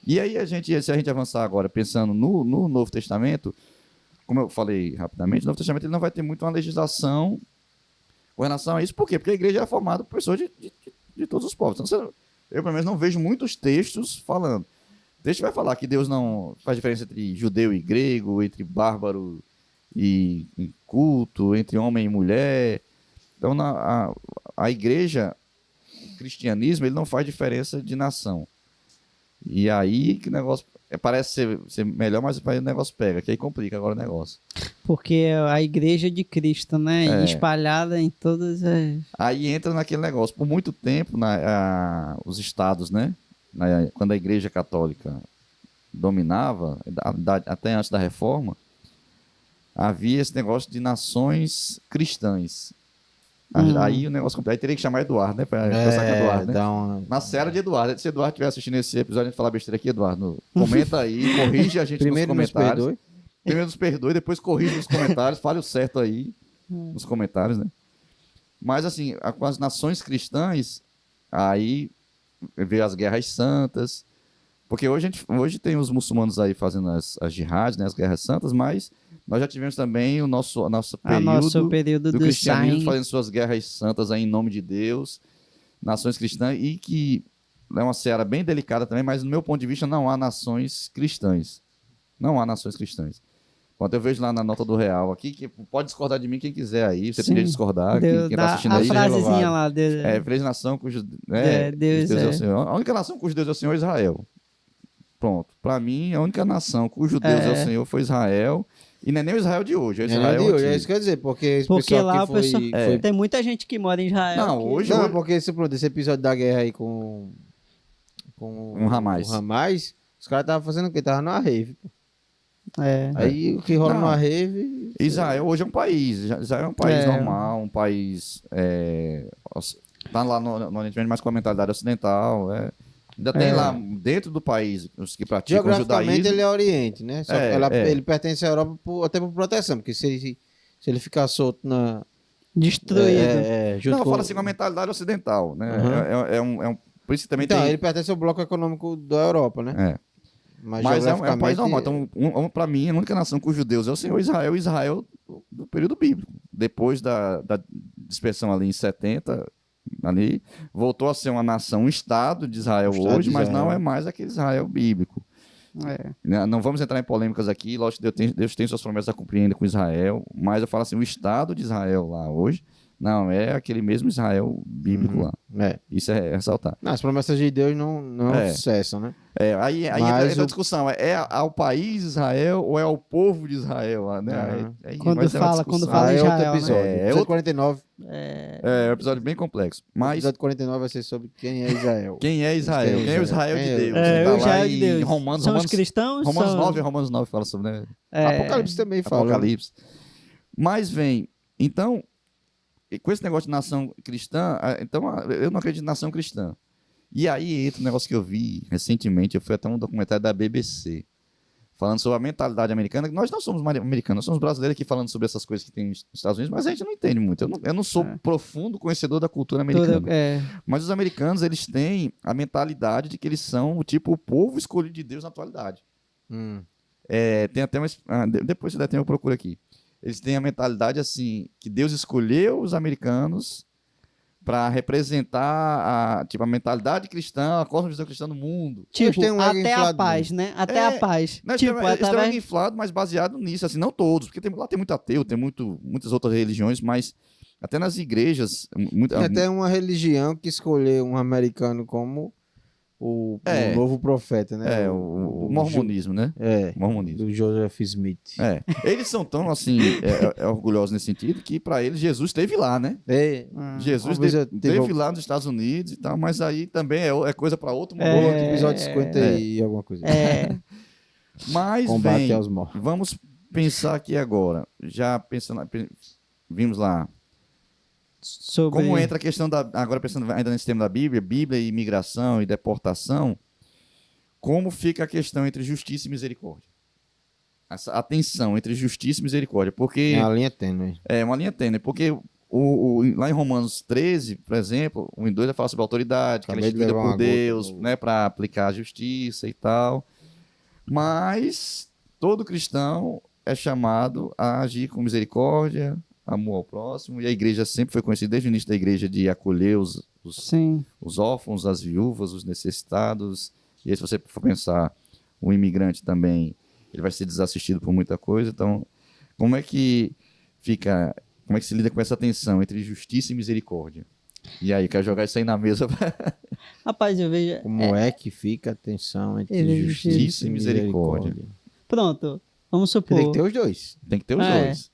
E aí, se a gente avançar agora, pensando no Novo Testamento, como eu falei rapidamente, o Novo Testamento ele não vai ter muito uma legislação com relação a isso. Por quê? Porque a igreja é formada por pessoas de todos os povos. Então, eu, pelo menos, não vejo muitos textos falando. O texto vai falar que Deus não faz diferença entre judeu e grego, entre bárbaro e culto, entre homem e mulher. Então, a igreja, o cristianismo, ele não faz diferença de nação. E aí que o negócio parece ser melhor, mas aí o negócio pega, que aí complica agora o negócio. Porque a igreja de Cristo, né? É. Espalhada em todas as... Aí entra naquele negócio. Por muito tempo, os estados, né? Quando a igreja católica dominava, até antes da reforma, havia esse negócio de nações cristãs. Aí o negócio completo. Aí teria que chamar Eduardo, né? Pra pensar que é Eduardo, né? dá uma... Na série de Eduardo. Se Eduardo estiver assistindo esse episódio, a gente falar besteira aqui, Eduardo. Comenta aí, corrige a gente Primeiro nos nos comentários. perdoe. Primeiro nos perdoe, depois corrige nos comentários, fale o certo aí nos comentários, né? Mas assim, com as nações cristãs, aí veio as guerras santas, porque hoje tem os muçulmanos aí fazendo as jihad, né, as guerras santas, mas nós já tivemos também o nosso período do do cristianismo sangue. fazendo suas guerras santas aí em nome de Deus, nações cristãs, e que é uma seara bem delicada também, mas no meu ponto de vista não há nações cristãs. Não há nações cristãs. Quando eu vejo lá na nota do Real aqui, que pode discordar de mim quem quiser aí, você Sim. tem que discordar, Deus, quem tá assistindo a aí. frasezinha lá. Deus, Feliz nação cujo Deus é é. o Senhor. A única nação cujo Deus é o Senhor é Israel. Pronto. Para mim, a única nação cujo Deus é o Senhor foi Israel. E não é nem o Israel de hoje, é o Israel de hoje, antigo. é isso que eu ia dizer, porque esse Porque pessoal lá que o pessoal... foi... Tem muita gente que mora em Israel. Não, que- hoje- Não, porque esse episódio da guerra aí com Um Hamas. o Hamas, os caras estavam fazendo o quê? Tava numa rave. Pô. É. Aí o que rola Não. numa rave... Israel hoje é um país. Israel é um país É. normal, um país. Tá lá no Oriente Médio, mas com a mentalidade ocidental. Ainda tem lá dentro do país os que praticam o Geograficamente judaísmo. ele é Oriente, né? Só que É. ele pertence à Europa até por proteção, porque se ele ficar solto na... Destruído. junto Não, eu com... falo assim com a mentalidade ocidental, né? Uhum. Por isso que também Então, tem. ele pertence ao bloco econômico da Europa, né? É. Mas Mas é um geograficamente... país normal. Então, para mim, a única nação cujo Deus é o Senhor Israel do período bíblico. Depois da dispersão ali em 70, ali, voltou a ser uma nação, um Estado de Israel Estado hoje, de mas Israel. não é mais aquele Israel bíblico. É. Não vamos entrar em polêmicas aqui, lógico que Deus tem suas promessas a cumprir ainda com Israel, mas eu falo assim, o Estado de Israel lá hoje, não, é aquele mesmo Israel bíblico lá. É. Isso é ressaltar. Não, as promessas de Deus não É. cessam, né? Aí Mas entra a discussão, é ao país de Israel ou é ao povo de Israel? Lá, né? Aham. Aí Quando vai ser uma fala- discussão. quando fala é outro Israel, né? episódio. É Episódio outro- 49. É um episódio bem complexo. O Mas episódio 49 vai ser sobre quem é Israel. quem é Israel? Quem é o Israel de Deus? É, Tá o lá Israel de em Deus. Romanos, São os Romanos, cristãos? Romanos são... 9, Romanos 9 fala sobre, né? É. Apocalipse também fala. né? Apocalipse. Mas vem, então, e com esse negócio de nação cristã, então eu não acredito em nação cristã. E aí entra um negócio que eu vi recentemente, eu fui até um documentário da BBC, falando sobre a mentalidade americana, que nós não somos americanos, nós somos brasileiros aqui falando sobre essas coisas que tem nos Estados Unidos, mas a gente não entende muito. Eu não sou profundo conhecedor da cultura americana. Mas os americanos, eles têm a mentalidade de que eles são o povo escolhido de Deus na atualidade. Tem até depois se der tempo eu procuro aqui. Eles têm a mentalidade assim, que Deus escolheu os americanos para representar a mentalidade cristã, a cosmovisão cristã no mundo. Tipo, tem um ego até a inflado paz, né? Até a paz. Não, Tipo, eles têm um através... ego inflado, mas baseado nisso, assim, não todos, porque lá tem muito ateu, tem muitas outras religiões, mas até nas igrejas... Tem até uma religião que escolheu um americano como o novo profeta, né? O mormonismo, né? O mormonismo. Do Joseph Smith. Eles são tão, assim, orgulhosos nesse sentido, que para eles Jesus esteve lá, né? Jesus esteve lá nos Estados Unidos e tal, mas aí também é coisa para outro momento. Episódio 50 e alguma coisa. Mas, Combate aos mortos. vamos pensar aqui agora, já pensando, vimos lá, sobre... Como entra a questão agora pensando ainda nesse tema da Bíblia, Bíblia e imigração e deportação, como fica a questão entre justiça e misericórdia? A tensão entre justiça e misericórdia, porque É uma linha tênue. é uma linha tênue, porque lá em Romanos 13, por exemplo, 1 e 2 vai falar sobre a autoridade, que ela é Acabei de instituída levar por uma gota Deus, no- né, para aplicar a justiça e tal. Mas todo cristão é chamado a agir com misericórdia, amor ao próximo, e a igreja sempre foi conhecida desde o início da igreja de acolher Sim. os órfãos, as viúvas, os necessitados. E aí, se você for pensar, o imigrante também, ele vai ser desassistido por muita coisa. Então, como é que fica, como é que se lida com essa tensão entre justiça e misericórdia? E aí, quero jogar isso aí na mesa. Rapaz, eu vejo... Como é que fica a tensão entre Entre justiça e misericórdia? Pronto, vamos Porque tem supor... que ter os dois. Tem que ter os É. dois.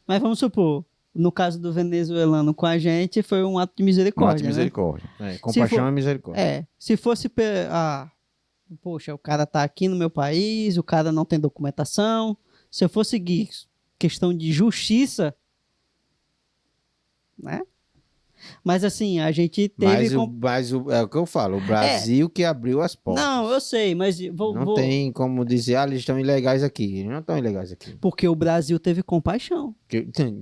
Mas vamos supor, no caso do venezuelano com a gente, foi um ato de Um misericórdia, ato de misericórdia. É, compaixão for- e misericórdia. Se fosse... poxa, o cara tá aqui no meu país, o cara não tem documentação. Se eu for seguir questão de justiça, né? Mas assim, a gente teve... É o que eu falo, o Brasil que abriu as portas. Não, eu sei, mas Não tem como dizer, eles estão ilegais aqui. Eles não estão ilegais aqui. porque o Brasil teve compaixão.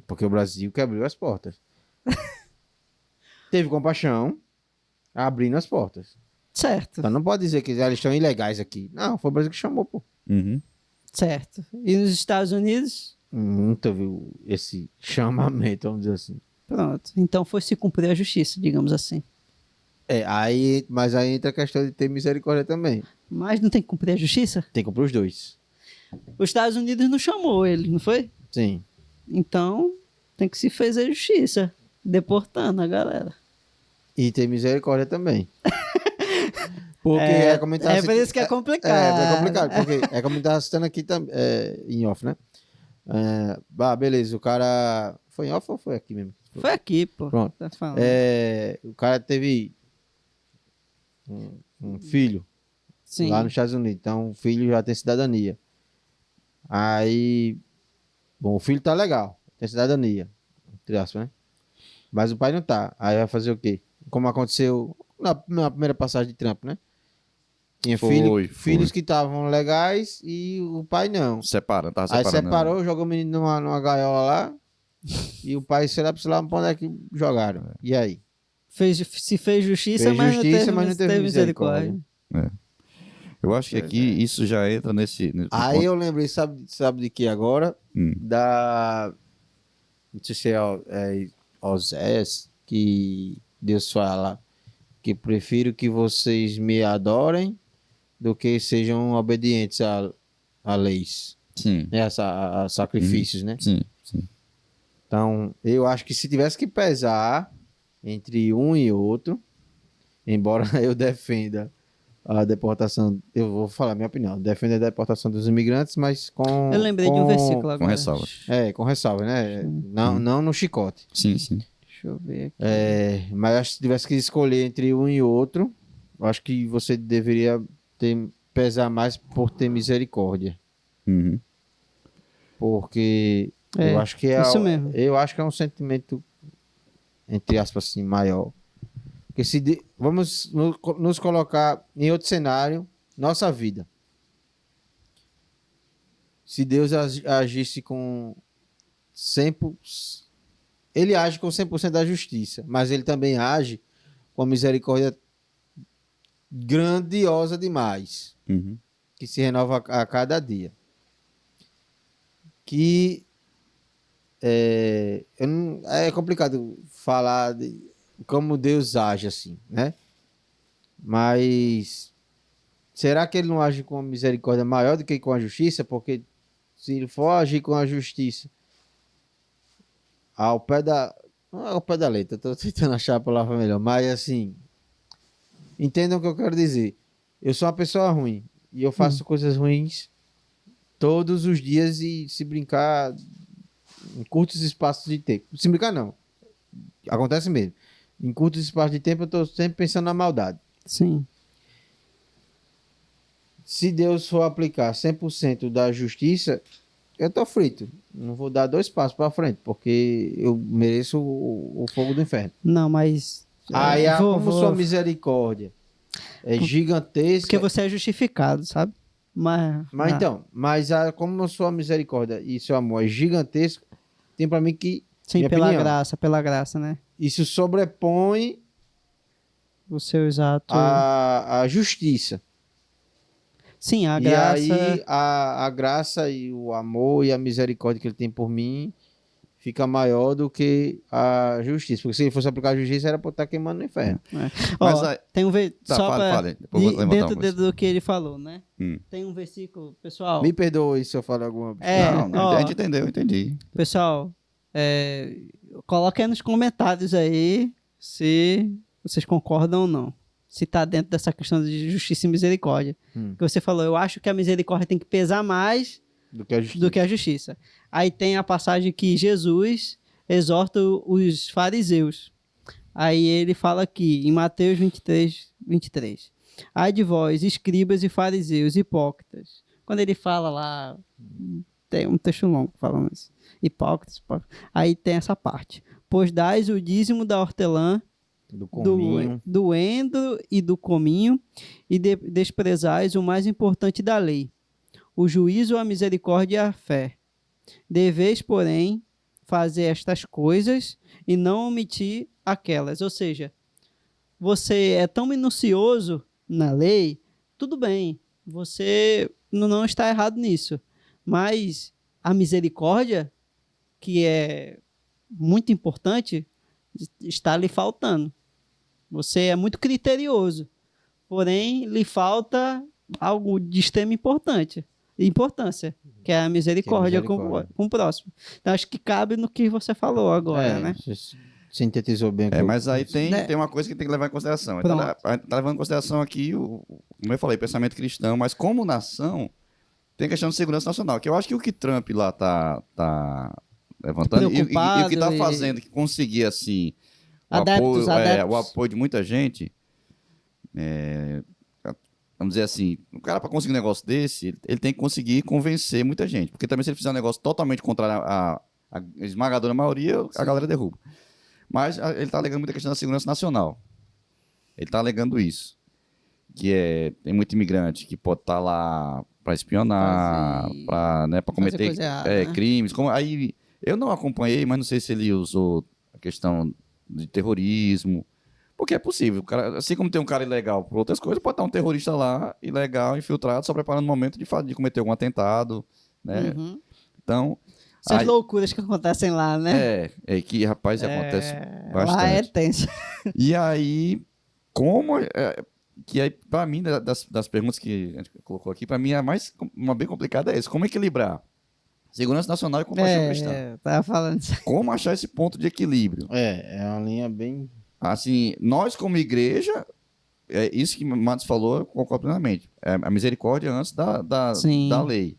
Porque o Brasil que abriu as portas. Teve compaixão, abrindo as portas. Certo, Então não pode dizer que eles estão ilegais aqui. Não, foi o Brasil que chamou, pô. Uhum. certo. E nos Estados Unidos, Nunca viu esse chamamento, vamos dizer assim. pronto. Então foi se cumprir a justiça, digamos assim. Mas aí entra a questão de ter misericórdia também. Mas não tem que cumprir a justiça? Tem que cumprir os dois. Os Estados Unidos não chamou ele, não foi? Sim. Então tem que se fazer justiça, deportando a galera. E ter misericórdia também. Porque é como É por isso que é complicado. É complicado, porque é como tá citando aqui em off, né? Beleza, o cara. Foi em off ou foi aqui mesmo? Foi aqui, pô. Pronto. Tá falando. O cara teve um filho Sim. lá nos Estados Unidos. Então o filho já tem cidadania. Aí. Bom, o filho tá legal, tem cidadania. Entre aspas, né? Mas o pai não tá. Aí vai fazer o quê? Como aconteceu na primeira passagem de Trump, né? Tinha Foi. filhos que estavam legais e o pai não. Tava Aí separando. separou, jogou o menino numa gaiola lá. E o pai, sei lá pra onde é que jogaram. E aí? Se fez justiça, Fez mas, justiça, não mas não teve misericórdia. Eu acho que aqui isso já entra nesse Aí ponto. eu lembrei, sabe de que agora? Não sei se é Osés, que Deus fala que prefiro que vocês me adorem do que sejam obedientes a leis, Sim, né? A sacrifícios, né? sim. Então, eu acho que se tivesse que pesar entre um e outro, embora eu defenda a deportação, eu vou falar minha opinião, defendo a deportação dos imigrantes, mas com... Eu lembrei de um versículo agora. Com ressalva. Com ressalva, né? Não no chicote. Sim. Deixa eu ver aqui. Mas acho que se tivesse que escolher entre um e outro, eu acho que você deveria pesar mais por ter misericórdia. Uhum. Porque eu acho que isso mesmo. Eu acho que é um sentimento, entre aspas, assim, maior. Porque vamos nos colocar em outro cenário, nossa vida. Se Deus agisse com 100%, ele age com 100% da justiça, mas ele também age com misericórdia grandiosa demais, Uhum. que se renova a cada dia. Que é complicado falar de como Deus age assim, né? Mas será que ele não age com misericórdia maior do que com a justiça? Porque se ele for agir com a justiça ao pé da... Não é ao pé da letra, estou tentando achar a palavra melhor, mas assim, entendam o que eu quero dizer. Eu sou uma pessoa ruim e eu faço coisas ruins todos os dias e se brincar em curtos espaços de tempo. Se brincar não, acontece mesmo. Em curtos espaços de tempo eu estou sempre pensando na maldade. Sim. Se Deus for aplicar 100% da justiça, eu tô frito. Não vou dar 2 passos pra frente, porque eu mereço o fogo do inferno. Não, mas... Aí, vou- como vou- sua misericórdia é gigantesca. Porque você é justificado, sabe? Mas então, como sua misericórdia e seu amor é gigantesco, tem pra mim que Sim, minha pela opinião. graça, né? isso sobrepõe O seu exato... a justiça. Sim, a E graça... aí a graça e o amor e a misericórdia que ele tem por mim fica maior do que a justiça. Porque se ele fosse aplicar a justiça, era pra eu estar queimando no inferno. Mas Ó, aí- tem um Tá, só pra... fale. Depois eu vou levantar dentro uma coisa. do que ele falou, né? Hum. Tem um versículo, pessoal... Me perdoe se eu falar alguma É, Não, ó, a gente entendeu, entendi. pessoal, coloque aí nos comentários aí se vocês concordam ou não. Se tá dentro dessa questão de justiça e misericórdia. Que você falou, eu acho que a misericórdia tem que pesar mais do que a justiça. do que a justiça. Aí tem a passagem que Jesus exorta os fariseus. Aí ele fala aqui, em Mateus 23. Ai de vós, escribas e fariseus, hipócritas. Quando ele fala lá, tem um texto longo falando isso. Hipócritas. Aí tem essa parte. Pois dais o dízimo da hortelã, Do cominho. do endro e do cominho, e desprezais o mais importante da lei, o juízo, a misericórdia e a fé. Deveis, porém, fazer estas coisas e não omitir aquelas. Ou seja, você é tão minucioso na lei, tudo bem, você não está errado nisso, mas a misericórdia, que é muito importante, está lhe faltando. Você é muito criterioso, porém lhe falta algo de extrema importância, que é a misericórdia, misericórdia. Com o próximo. Então acho que cabe no que você falou agora, né? Você sintetizou bem. Mas aí tem Né? uma coisa que tem que levar em consideração. Pronto. A gente tá levando em consideração aqui, como eu falei, pensamento cristão, mas como nação, tem a questão de segurança nacional, que eu acho que o que Trump lá tá levantando e o que tá Preocupado fazendo, que conseguir, assim, Adeptos. o apoio de muita gente, vamos dizer assim, o cara para conseguir um negócio desse, ele tem que conseguir convencer muita gente, porque também se ele fizer um negócio totalmente contrário à esmagadora maioria, a galera derruba. Mas ele está alegando muita questão da segurança nacional. Ele está alegando isso. Que tem muito imigrante que pode estar lá para espionar, para cometer coisa errada, né? crimes. Aí eu não acompanhei, mas não sei se ele usou a questão de terrorismo. Porque é possível. O cara, assim como tem um cara ilegal por outras coisas, pode estar um terrorista lá, ilegal, infiltrado, só preparando o momento de cometer algum atentado. Né? Uhum. Então. Essas loucuras que acontecem lá, né? Que, rapaz, acontece bastante. Lá é tenso. E aí, que aí, pra mim, das perguntas que a gente colocou aqui, pra mim, uma bem complicada é essa. Como equilibrar segurança nacional e compaixão cristã? Tava falando isso. Como achar esse ponto de equilíbrio? É uma linha bem... Assim, nós como igreja, isso que o Matos falou, eu concordo plenamente. A misericórdia antes da lei.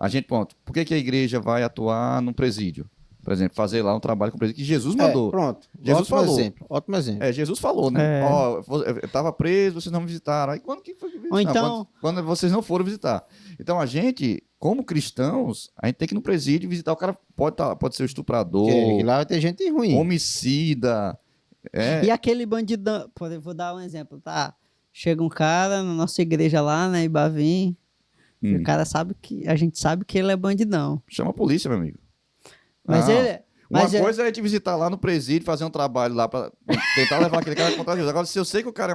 A gente, pronto, por que a igreja vai atuar no presídio? Por exemplo, fazer lá um trabalho com o presídio que Jesus mandou. Pronto. Jesus falou. Ótimo exemplo. Jesus falou, né? Ó, eu estava preso, vocês não me visitaram. Aí quando que foi que visitaram? Ou então... Quando vocês não foram visitar. Então a gente, como cristãos, a gente tem que ir no presídio visitar. O cara pode ser o estuprador, Porque lá vai ter gente ruim. homicida. E aquele bandidão... Vou dar um exemplo, tá? Chega um cara na nossa igreja lá, né, Ibavim, e o cara a gente sabe que ele é bandidão. Chama a polícia, meu amigo. Mas Não. ele... Uma coisa é a gente visitar lá no presídio, fazer um trabalho lá pra tentar levar aquele cara contra Jesus. Agora, se eu sei que o cara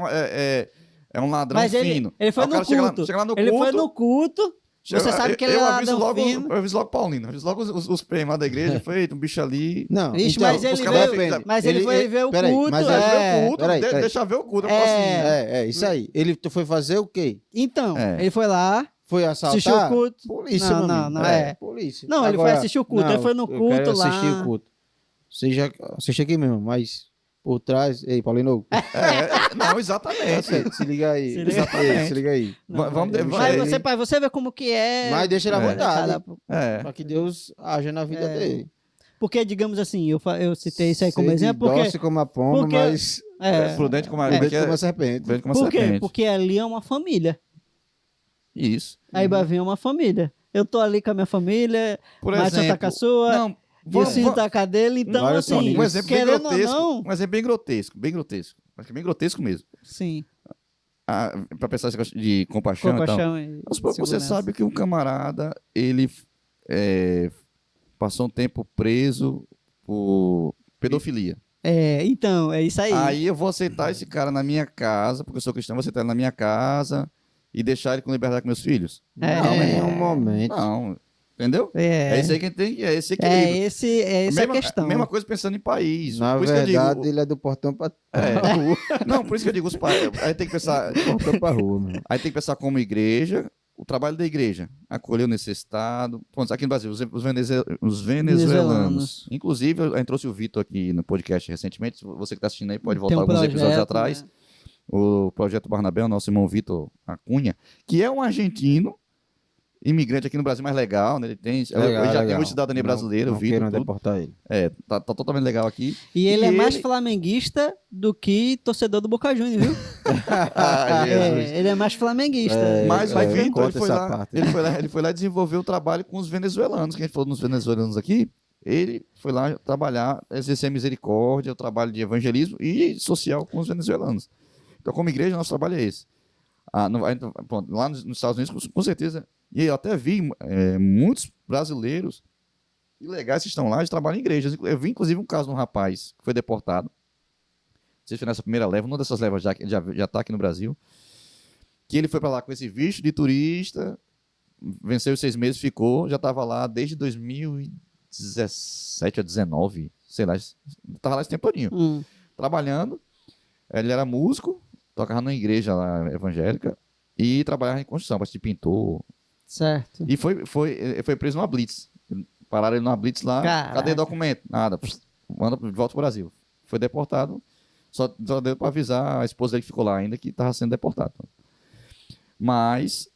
é um ladrão fino... Ele foi aí o cara no culto. chega lá no Ele culto... foi no culto... Você sabe que ele é ladrão fino. Eu aviso logo o Paulino. Eu aviso logo os PM lá da igreja. Feito, um bicho ali... Não, Ixi, então, mas ele os caras veio... Mas ele foi ver o peraí, culto. mas Deixa ele ver o culto. peraí. Deixa ver o culto. Eu falo assim... Isso aí. Ele foi fazer o quê? Então, É. ele foi lá... Foi assaltar? Assistiu o culto. Polícia, Não, meu não, amigo. não, é. Polícia. Não, ele foi assistir o culto, ele foi no eu culto quero lá. assistir o culto. Você já assiste aqui mesmo, mas por trás... Ei, Paulino. Não, exatamente. Se liga aí. Se liga aí. Ei, se liga aí. Vamos Mas pra você ver como que é... Mas deixa ele à vontade. É. Pra que Deus haja na vida dele. Porque, digamos assim, eu citei isso aí como exemplo, porque... Doce como a pomba, porque- mas Prudente como a prudente como a serpente. Prudente como a Por quê? serpente. Porque ali é uma família. Isso. A Ibavim é uma família. eu tô ali com a minha família, Por Márcio tá exemplo, com a sua, não, e o Ciro vamos, tá com a dele, então Vários assim, amigos. um exemplo bem querendo ou grotesco, não, um exemplo bem grotesco, acho que é bem grotesco mesmo. sim, Para pensar esse negócio de compaixão, e tal. compaixão e Vamos supor que você segurança. sabe que um camarada, ele passou um tempo preso por pedofilia. Então, é isso aí. Aí eu vou aceitar esse cara na minha casa, porque eu sou cristão, vou aceitar ele na minha casa e deixar ele com liberdade com meus filhos? Não, em nenhum momento. Não, entendeu? É, É esse aí que tem, é esse é equilíbrio. essa a questão. Mesma coisa pensando em país. Na por isso que verdade, eu digo, ele é do portão pra é, não, por isso que eu digo, os pais, aí tem que pensar, portão pra rua, mano. aí tem que pensar como igreja, o trabalho da igreja, acolher o necessitado. Pronto, aqui no Brasil, os venezuelanos. Inclusive, eu trouxe o Vitor aqui no podcast recentemente. Você que está assistindo aí pode voltar Tem um alguns episódios projeto, atrás. né? O Projeto Barnabé, o nosso irmão Vitor Acunha, que é um argentino, imigrante aqui no Brasil, mais legal, né? Ele já tem uma cidadania brasileira, não o Vitor. queiram Tudo. deportar ele. Tá totalmente legal aqui. E ele é mais flamenguista do que torcedor do Boca Juniors, viu? Ah, Jesus. Ele é mais flamenguista. Mas o vai Vitor, conta ele foi essa lá, parte. ele foi lá e desenvolveu o trabalho com os venezuelanos, que a gente falou nos venezuelanos aqui. Ele foi lá trabalhar, exercer a misericórdia, o trabalho de evangelismo e social com os venezuelanos. Então, como igreja, nosso trabalho é esse. Pronto, lá nos Estados Unidos, com certeza, e eu até vi muitos brasileiros ilegais que estão lá, de trabalham em igrejas. Eu vi, inclusive, um caso de um rapaz que foi deportado. Não sei se foi nessa primeira leva, uma dessas levas já está aqui no Brasil, que ele foi para lá com esse visto de turista, venceu os 6 meses, ficou, já estava lá desde 2017 a 2019, sei lá, estava lá esse tempo todinho, trabalhando. Ele era músico, tocava numa igreja lá evangélica e trabalhava em construção, de pintor. Certo. E foi preso numa blitz. Pararam ele numa blitz lá, Caraca. cadê documento? Nada, manda de volta pro Brasil. Foi deportado, só deu para avisar a esposa dele que ficou lá ainda que estava sendo deportado. Mas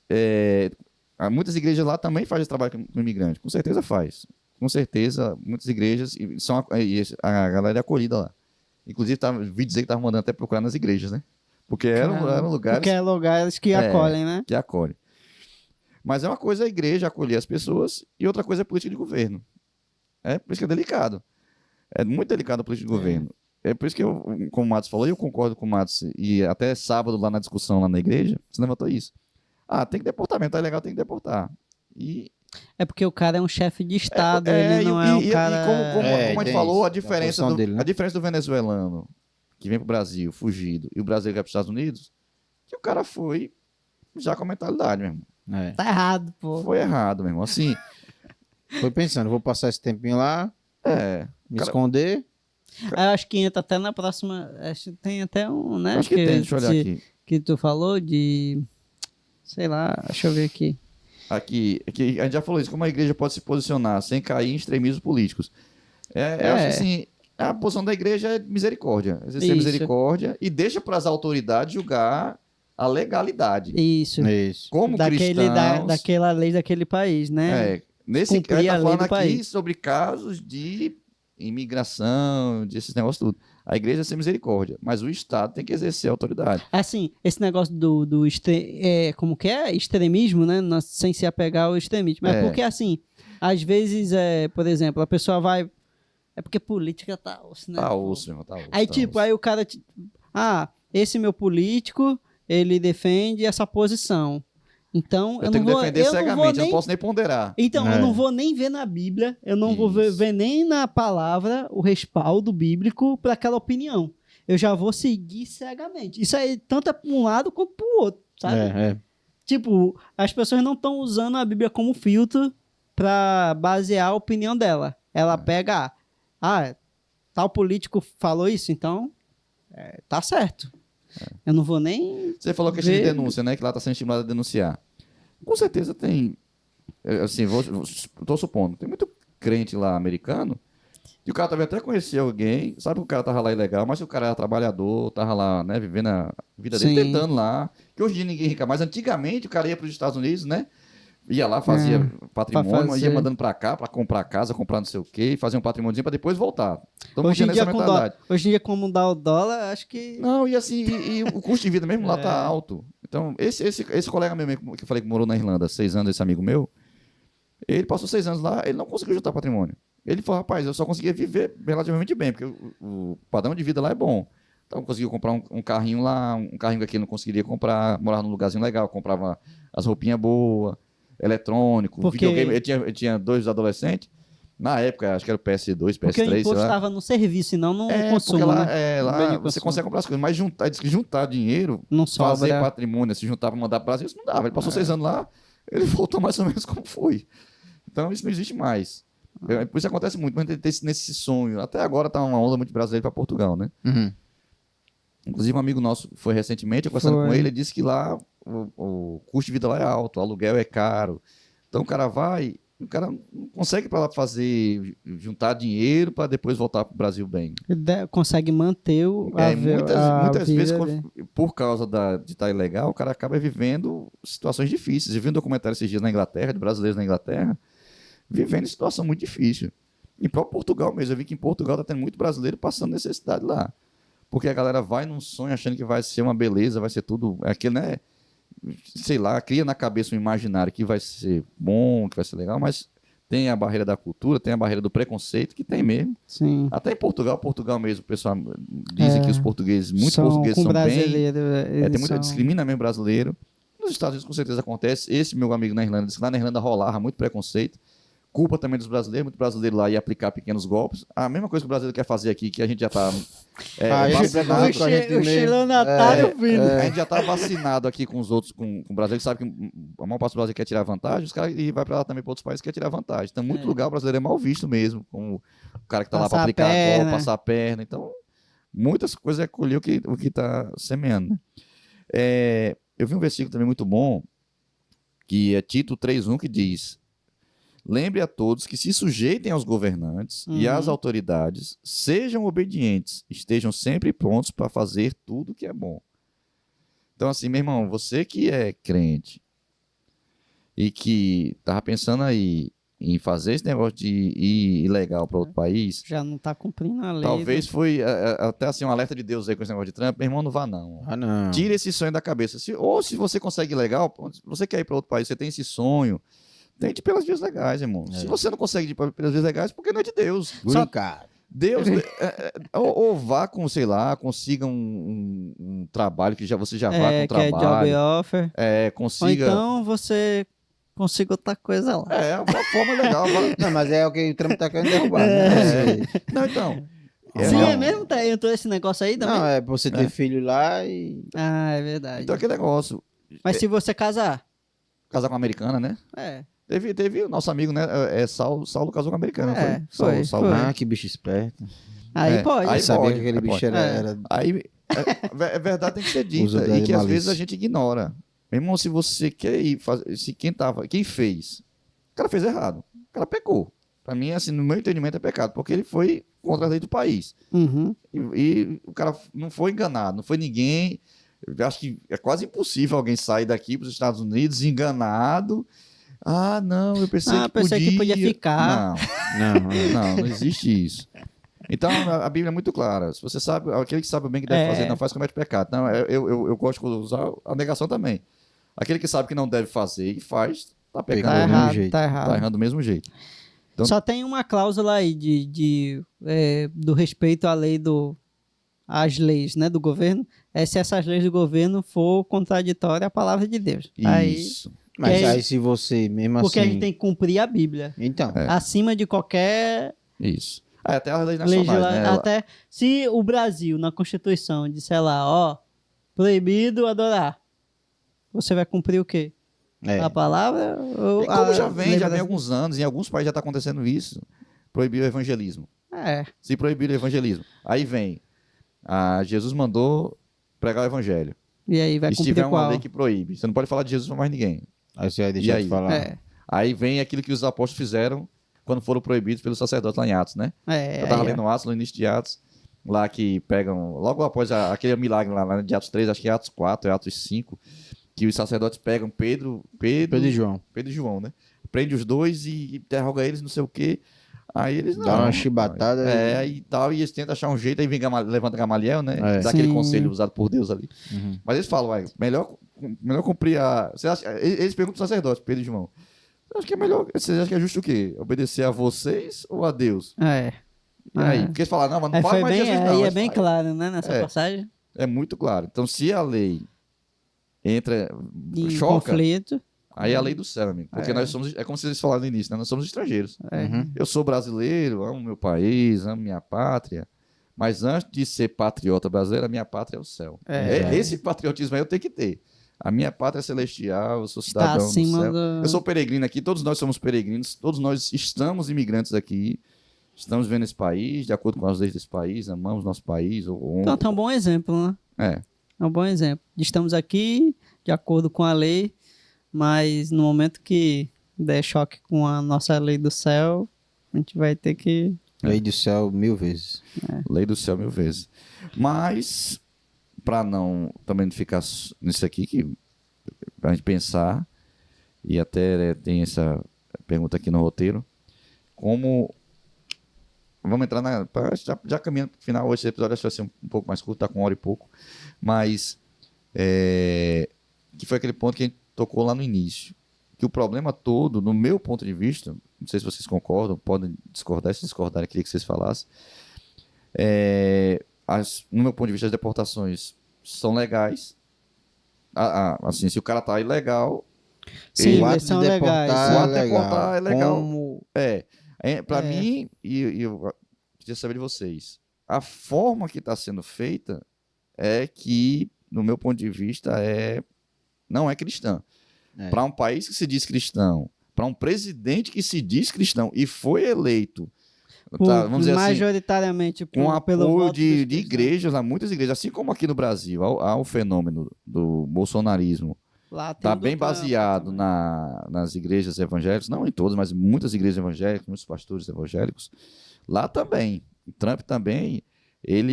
muitas igrejas lá também fazem esse trabalho com imigrante, com certeza faz. Com certeza, muitas igrejas, a galera é acolhida lá. Inclusive, vi dizer que estavam mandando até procurar nas igrejas, né? Porque eram lugares... Porque é lugares que acolhem, né? Que acolhem. Mas é uma coisa a igreja acolher as pessoas e outra coisa é a política de governo. Por isso que é delicado. É muito delicado a política de governo. É por isso que como o Matos falou, e eu concordo com o Matos, e até sábado lá na discussão lá na igreja, você levantou isso. Tem que deportamento, tá legal, tem que deportar. É porque o cara é um chefe de Estado, ele não é um cara... E como a gente falou, a diferença dele, né? a diferença do venezuelano que vem pro Brasil, fugido, e o brasileiro que vai pros Estados Unidos, que o cara foi já com a mentalidade, meu irmão. Tá errado, pô. Foi errado, meu irmão. Assim, Foi pensando, vou passar esse tempinho lá, me cara, esconder. Eu acho que entra até na próxima... Acho que tem até um, né? acho que tem, deixa eu olhar aqui. Que tu falou de... Sei lá, deixa eu ver aqui. Aqui, a gente já falou isso, como a igreja pode se posicionar sem cair em extremismos políticos. Eu acho assim, a posição da igreja é misericórdia, exercer Isso. misericórdia e deixa para as autoridades julgar a legalidade. Isso. Como cristãos... Daquela lei daquele país, né? Nesse Cumprir a gente a tá lei falando do aqui país. sobre casos de imigração, desses negócios tudo. A igreja é sem misericórdia, mas o Estado tem que exercer a autoridade. Assim, esse negócio como que é? Extremismo, né? Sem se apegar ao extremismo. Mas porque, assim, às vezes, por exemplo, a pessoa vai... É porque política tá osso, né? Tá osso, irmão, tá osso. Aí, tá tipo, osso. aí o cara... esse meu político, ele defende essa posição. Então, Eu tenho que defender cegamente, eu não nem... posso nem ponderar. Então, eu não vou nem ver na Bíblia, eu não vou ver nem na palavra o respaldo bíblico para aquela opinião. Eu já vou seguir cegamente. Isso aí, tanto é para um lado quanto para o outro, sabe? Tipo, as pessoas não estão usando a Bíblia como filtro para basear a opinião dela. Ela pega, tal político falou isso, então tá certo. Eu não vou nem... Você falou questão de denúncia, né? Que lá está sendo estimulado a denunciar. Com certeza tem... Assim, tô supondo. Tem muito crente lá americano que o cara talvez até conhecia alguém, sabe que o cara tava lá ilegal, mas o cara era trabalhador, tava lá, né? Vivendo a vida dele, tentando lá. Que hoje em dia ninguém rica mais. Antigamente o cara ia para os Estados Unidos, né? Ia lá, fazia patrimônio, ia mandando pra cá, pra comprar casa, comprar não sei o quê, fazer um patrimônio pra depois voltar. Hoje em dia, como dá o dólar, acho que... Não, e assim, e o custo de vida mesmo lá tá alto. Então, esse colega meu que eu falei que morou na Irlanda há 6 anos, esse amigo meu, Ele passou 6 anos lá, ele não conseguiu juntar patrimônio. Ele falou, rapaz, eu só conseguia viver relativamente bem, porque o padrão de vida lá é bom. Então, conseguiu comprar um carrinho lá, um carrinho que aqui não conseguiria comprar, morava num lugarzinho legal, comprava as roupinhas boas, eletrônico, Porque- videogame. Ele tinha 2 adolescentes, na época, acho que era o PS2, Porque o PS3, sei imposto lá. estava no serviço e não no Porque consumo, lá, né? No lá bem de você consumo. consegue comprar as coisas, mas diz que juntar dinheiro, Não fazer sobra. patrimônio, se juntar para mandar para o Brasil, isso não dava. Ele passou 6 anos lá, ele voltou mais ou menos como foi. Então, isso não existe mais. Por isso acontece muito, mas nesse sonho. Até agora tá uma onda muito brasileira para Portugal, né? Uhum. Inclusive, um amigo nosso foi recentemente, eu conversando Foi. com ele, ele disse que lá o custo de vida lá é alto, o aluguel é caro. Então, o cara vai, o cara não consegue para lá juntar dinheiro para depois voltar para o Brasil bem. Consegue manter Muitas vezes, vida dele. por causa de estar ilegal, o cara acaba vivendo situações difíceis. Eu vi um documentário esses dias na Inglaterra, de brasileiros na Inglaterra, vivendo em situação muito difícil. E para Portugal mesmo, eu vi que em Portugal está tendo muito brasileiro passando necessidade lá. Porque a galera vai num sonho achando que vai ser uma beleza, vai ser tudo. Aquilo, né? Sei lá, cria na cabeça um imaginário que vai ser bom, que vai ser legal, mas tem a barreira da cultura, tem a barreira do preconceito, que tem mesmo. Sim. Até em Portugal mesmo, o pessoal dizem que os portugueses, muitos portugueses com são bem. brasileiro, Tem muita discrimina mesmo brasileiro. Nos Estados Unidos com certeza acontece. Esse meu amigo na Irlanda disse que lá na Irlanda rolava muito preconceito. Culpa também dos brasileiros, muito brasileiro lá ia aplicar pequenos golpes. A mesma coisa que o brasileiro quer fazer aqui, que a gente já está vacinado. O estelionatário vindo. A gente já está vacinado aqui com os outros, com o Brasil, que sabe que a maior parte do Brasil quer tirar vantagem, os caras e vai para lá também para outros países que quer tirar vantagem. Então, muito lugar o brasileiro é mal visto mesmo, com o cara que está lá para aplicar golpe, passar a perna. Então, muitas coisas é colher o que está semeando. Né? Eu vi um versículo também muito bom, que é Tito 3:1, que diz: lembre a todos que se sujeitem aos governantes e às autoridades, sejam obedientes, estejam sempre prontos para fazer tudo que é bom. Então, assim, meu irmão, você que é crente e que estava pensando aí em fazer esse negócio de ir ilegal para outro país, Já não está cumprindo a lei. talvez foi até assim um alerta de Deus aí com esse negócio de Trump. Meu irmão, não vá não. Ah, não. Tira esse sonho da cabeça. Ou se você consegue legal, você quer ir para outro país, você tem esse sonho, tente pelas vias legais, irmão. Se você não consegue ir pelas vias legais, porque não é de Deus. Cara. Deus, ou vá com, sei lá, consiga um trabalho que você já vá com um que é trabalho. job offer. Ou Consiga. então você consiga outra coisa lá. Uma forma legal. Não, mas é o que o Trump tá querendo derrubar, né? Não, então. Sim, é mesmo? Entrou esse negócio aí também? Não, é pra você ter filho lá e... Ah, é verdade. Então, aquele negócio. Mas se você casar? Casar com uma americana, né? É. Teve o nosso amigo, né? Saulo casou com uma americana, foi. Saulo. Ah, que bicho esperto. Aí pode. Aí Eu sabia pode, que aquele aí bicho pode. era... Aí, a verdade tem que ser Uso dita. da E que às malícia. vezes a gente ignora. Meu irmão, se você quer ir fazer. Se quem fez, o cara fez errado. O cara pecou. Pra mim, assim, no meu entendimento, é pecado, porque ele foi contra a lei do país. Uhum. E o cara não foi enganado, não foi ninguém. Eu acho que é quase impossível alguém sair daqui para os Estados Unidos enganado. Ah, não, eu pensei que podia ficar. Não existe isso. Então, a Bíblia é muito clara. Se você sabe, aquele que sabe o bem que deve fazer, não faz, comete pecado. Então, eu gosto de usar a negação também. Aquele que sabe que não deve fazer e faz, tá pecando Tá do mesmo errado, jeito. tá errado. Tá errando do mesmo jeito. Então- Só tem uma cláusula aí do respeito à lei às leis, né, do governo. Se essas leis do governo for contraditória à palavra de Deus. Isso. Mas Que aí se você, mesmo Porque assim... a gente tem que cumprir a Bíblia. Então, Acima de qualquer Isso. Até as leis nacionais, né? até se o Brasil, na Constituição, disser lá, proibido adorar, você vai cumprir o quê? A palavra? Ou E como já lei vem há brasileira? alguns anos, em alguns países já está acontecendo isso. Proibir o evangelismo. Se proibir o evangelismo. Aí vem, Jesus mandou pregar o evangelho. E aí vai E se cumprir tiver uma qual? lei que proíbe, você não pode falar de Jesus para mais ninguém. aí você vai E deixar aí? de falar. Aí vem aquilo que os apóstolos fizeram quando foram proibidos pelos sacerdotes lá em Atos, né? Eu estava lendo Atos, no início de Atos, lá que pegam, logo após aquele milagre lá de Atos 3, acho que é Atos 4, é Atos 5, que os sacerdotes pegam Pedro Pedro e João. né? Prende os dois e interroga eles, não sei o quê. Aí eles Dá uma chibatada. aí tal, e eles tentam achar um jeito, aí vem levanta Gamaliel, né? É. Dá aquele Sim. conselho usado por Deus ali. Mas eles falam, melhor cumprir a. Você acha, eles perguntam pro sacerdote, Pedro e João. Acho que é melhor. Você acha que é justo o quê? Obedecer a vocês ou a Deus? É. E aí? Porque eles falaram, não, mas não Aí fala foi mais bem, Jesus, não. aí é Mas bem fala. claro, né, nessa É. passagem. É muito claro. Então, se a lei entra, Em choca, conflito. aí é a lei do céu, amigo. Porque É. nós somos, é como vocês falaram no início, né? Nós somos estrangeiros. Uhum. Eu sou brasileiro, amo meu país, amo minha pátria. Mas antes de ser patriota brasileiro, a minha pátria é o céu. É. Esse patriotismo aí eu tenho que ter. A minha pátria é celestial, eu sou Está cidadão do acima céu. do... Eu sou peregrino aqui, todos nós somos peregrinos, todos nós estamos imigrantes aqui. Estamos vivendo esse país, de acordo com as leis desse país, amamos nosso país. Então, é um bom exemplo, né? É. É um bom exemplo. Estamos aqui de acordo com a lei, mas no momento que der choque com a nossa lei do céu, a gente vai ter que... Lei do céu 1000 vezes. Lei do céu 1000 vezes. Mas, para não também não ficar nisso aqui, que a gente pensar, e até tem essa pergunta aqui no roteiro, como... Vamos entrar na... Já caminhando para o final, hoje esse episódio acho que vai ser um pouco mais curto, tá com 1 hora e pouco, mas que foi aquele ponto que a gente tocou lá no início, que o problema todo, no meu ponto de vista, não sei se vocês concordam, podem discordar, se discordarem, eu queria que vocês falassem, no meu ponto de vista, as deportações são legais, assim, se o cara tá ilegal, Sim, O ato eles de são deportar legais. O ato de é legal. deportar é legal. Como... Para É. mim, e eu queria saber de vocês, a forma que está sendo feita é que, no meu ponto de vista, não é cristã. É. Para um país que se diz cristão, para um presidente que se diz cristão e foi eleito, tá, vamos dizer assim, majoritariamente com pelo apoio voto de dos cristãos. igrejas, há muitas igrejas, assim como aqui no Brasil, há o fenômeno do bolsonarismo. Lá tem Está o do bem Trump baseado também. nas igrejas evangélicas, não em todas, mas muitas igrejas evangélicas, muitos pastores evangélicos. Lá também. O Trump também,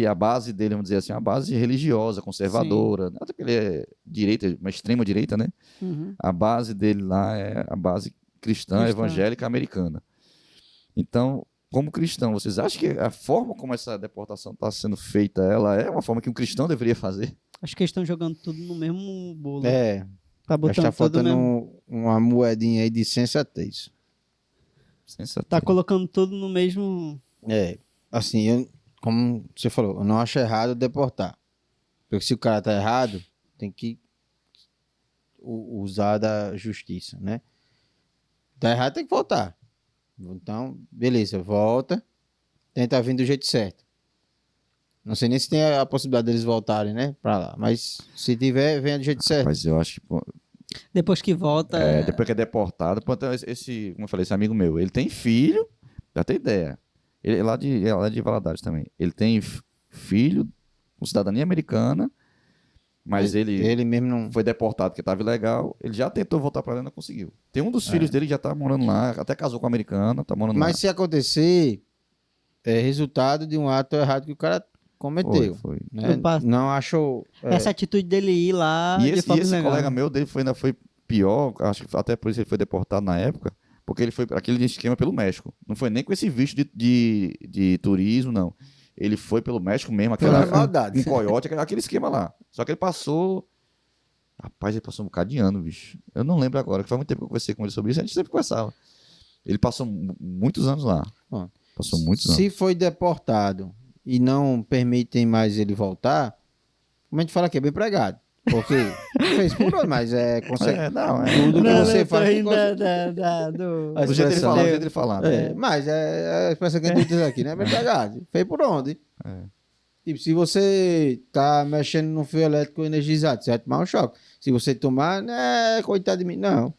a base dele, vamos dizer assim, é uma base religiosa, conservadora. Até porque ele é direita, uma extrema direita, né? Uhum. A base dele lá é a base cristã. Evangélica americana. Então, como cristão, vocês acham que a forma como essa deportação está sendo feita, ela é uma forma que um cristão deveria fazer? Acho que eles estão jogando tudo no mesmo bolo. Tá Acho que botando tá tudo faltando mesmo. uma moedinha aí de sensatez. Tá colocando tudo no mesmo... Assim, como você falou, eu não acho errado deportar. Porque se o cara tá errado, tem que usar da justiça, né? Tá errado, tem que voltar. Então, beleza, volta, tenta vir do jeito certo. Não sei nem se tem a possibilidade deles voltarem, né, pra lá. Mas se tiver, venha do jeito certo. Mas eu acho que... Depois que volta... depois que é deportado, como eu falei, esse amigo meu, ele tem filho, já tem ideia. Ele é lá de Valadares também. Ele tem filho com cidadania americana, mas ele mesmo não... foi deportado porque estava ilegal. Ele já tentou voltar para lá e não conseguiu. Tem um dos filhos dele que já tá morando lá, até casou com a americana, tá morando lá. Mas se acontecer, é resultado de um ato errado que o cara cometeu. Foi. Né? Não acho... Essa atitude dele ir lá E de forma esse ilegal. colega meu dele ainda foi pior, acho que até por isso ele foi deportado na época, porque ele foi aquele esquema pelo México. Não foi nem com esse visto de turismo, não. Ele foi pelo México mesmo, Pela maldade. um coiote, aquele esquema lá. Só que ele passou... Rapaz, ele passou um bocado de ano, bicho. Eu não lembro agora, que faz muito tempo que eu conversei com ele sobre isso, a gente sempre conversava. Ele passou muitos anos lá. Bom, Passou muitos anos. Se foi deportado e não permitem mais ele voltar, como a gente fala que é bem pregado. Porque fez por onde, mas tudo que você faz... Do jeito dele falar. Mas a expressão que a gente diz aqui, né? Bem pregado. Fez por onde? Tipo, se você tá mexendo no fio elétrico energizado, você vai tomar um choque. Se você tomar, coitado de mim. Não.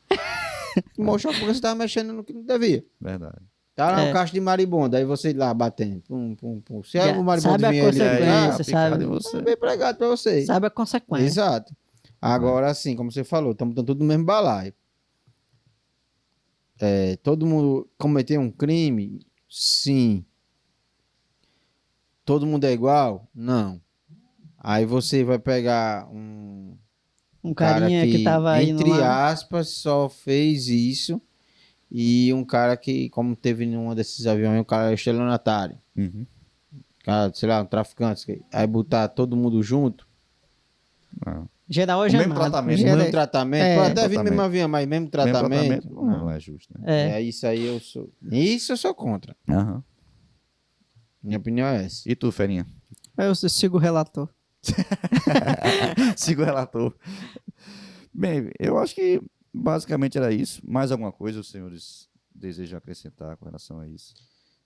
Tomou um choque porque você tava mexendo no que não devia. Verdade. Tá lá um caixa de maribondo, aí você lá batendo. Pum, pum, pum. Se o maribondo sabe a vier ali, consequência, sabe? é bem pregado pra você. Sabe a consequência. Exato. Agora, assim, como você falou, estamos tudo no mesmo balaio. Todo mundo cometeu um crime? Sim. Todo mundo é igual? Não. Aí você vai pegar um carinha que tava indo entre lá. aspas, só fez isso. E um cara que, como teve num desses aviões, um cara estelionatário. Uhum. Cara, sei lá, um traficante. Aí botar todo mundo junto. Geral O hoje mesmo tratamento. Mesmo tratamento. Pode até vir no tratamento. mesmo avião, mas mesmo tratamento. Não, é justo, né? É. Isso aí eu sou. Isso eu sou contra. Aham. Minha opinião é essa. E tu, Ferinha? Eu sigo o relator. Siga o relator. Bem, eu acho que basicamente era isso. Mais alguma coisa os senhores desejam acrescentar com relação a isso?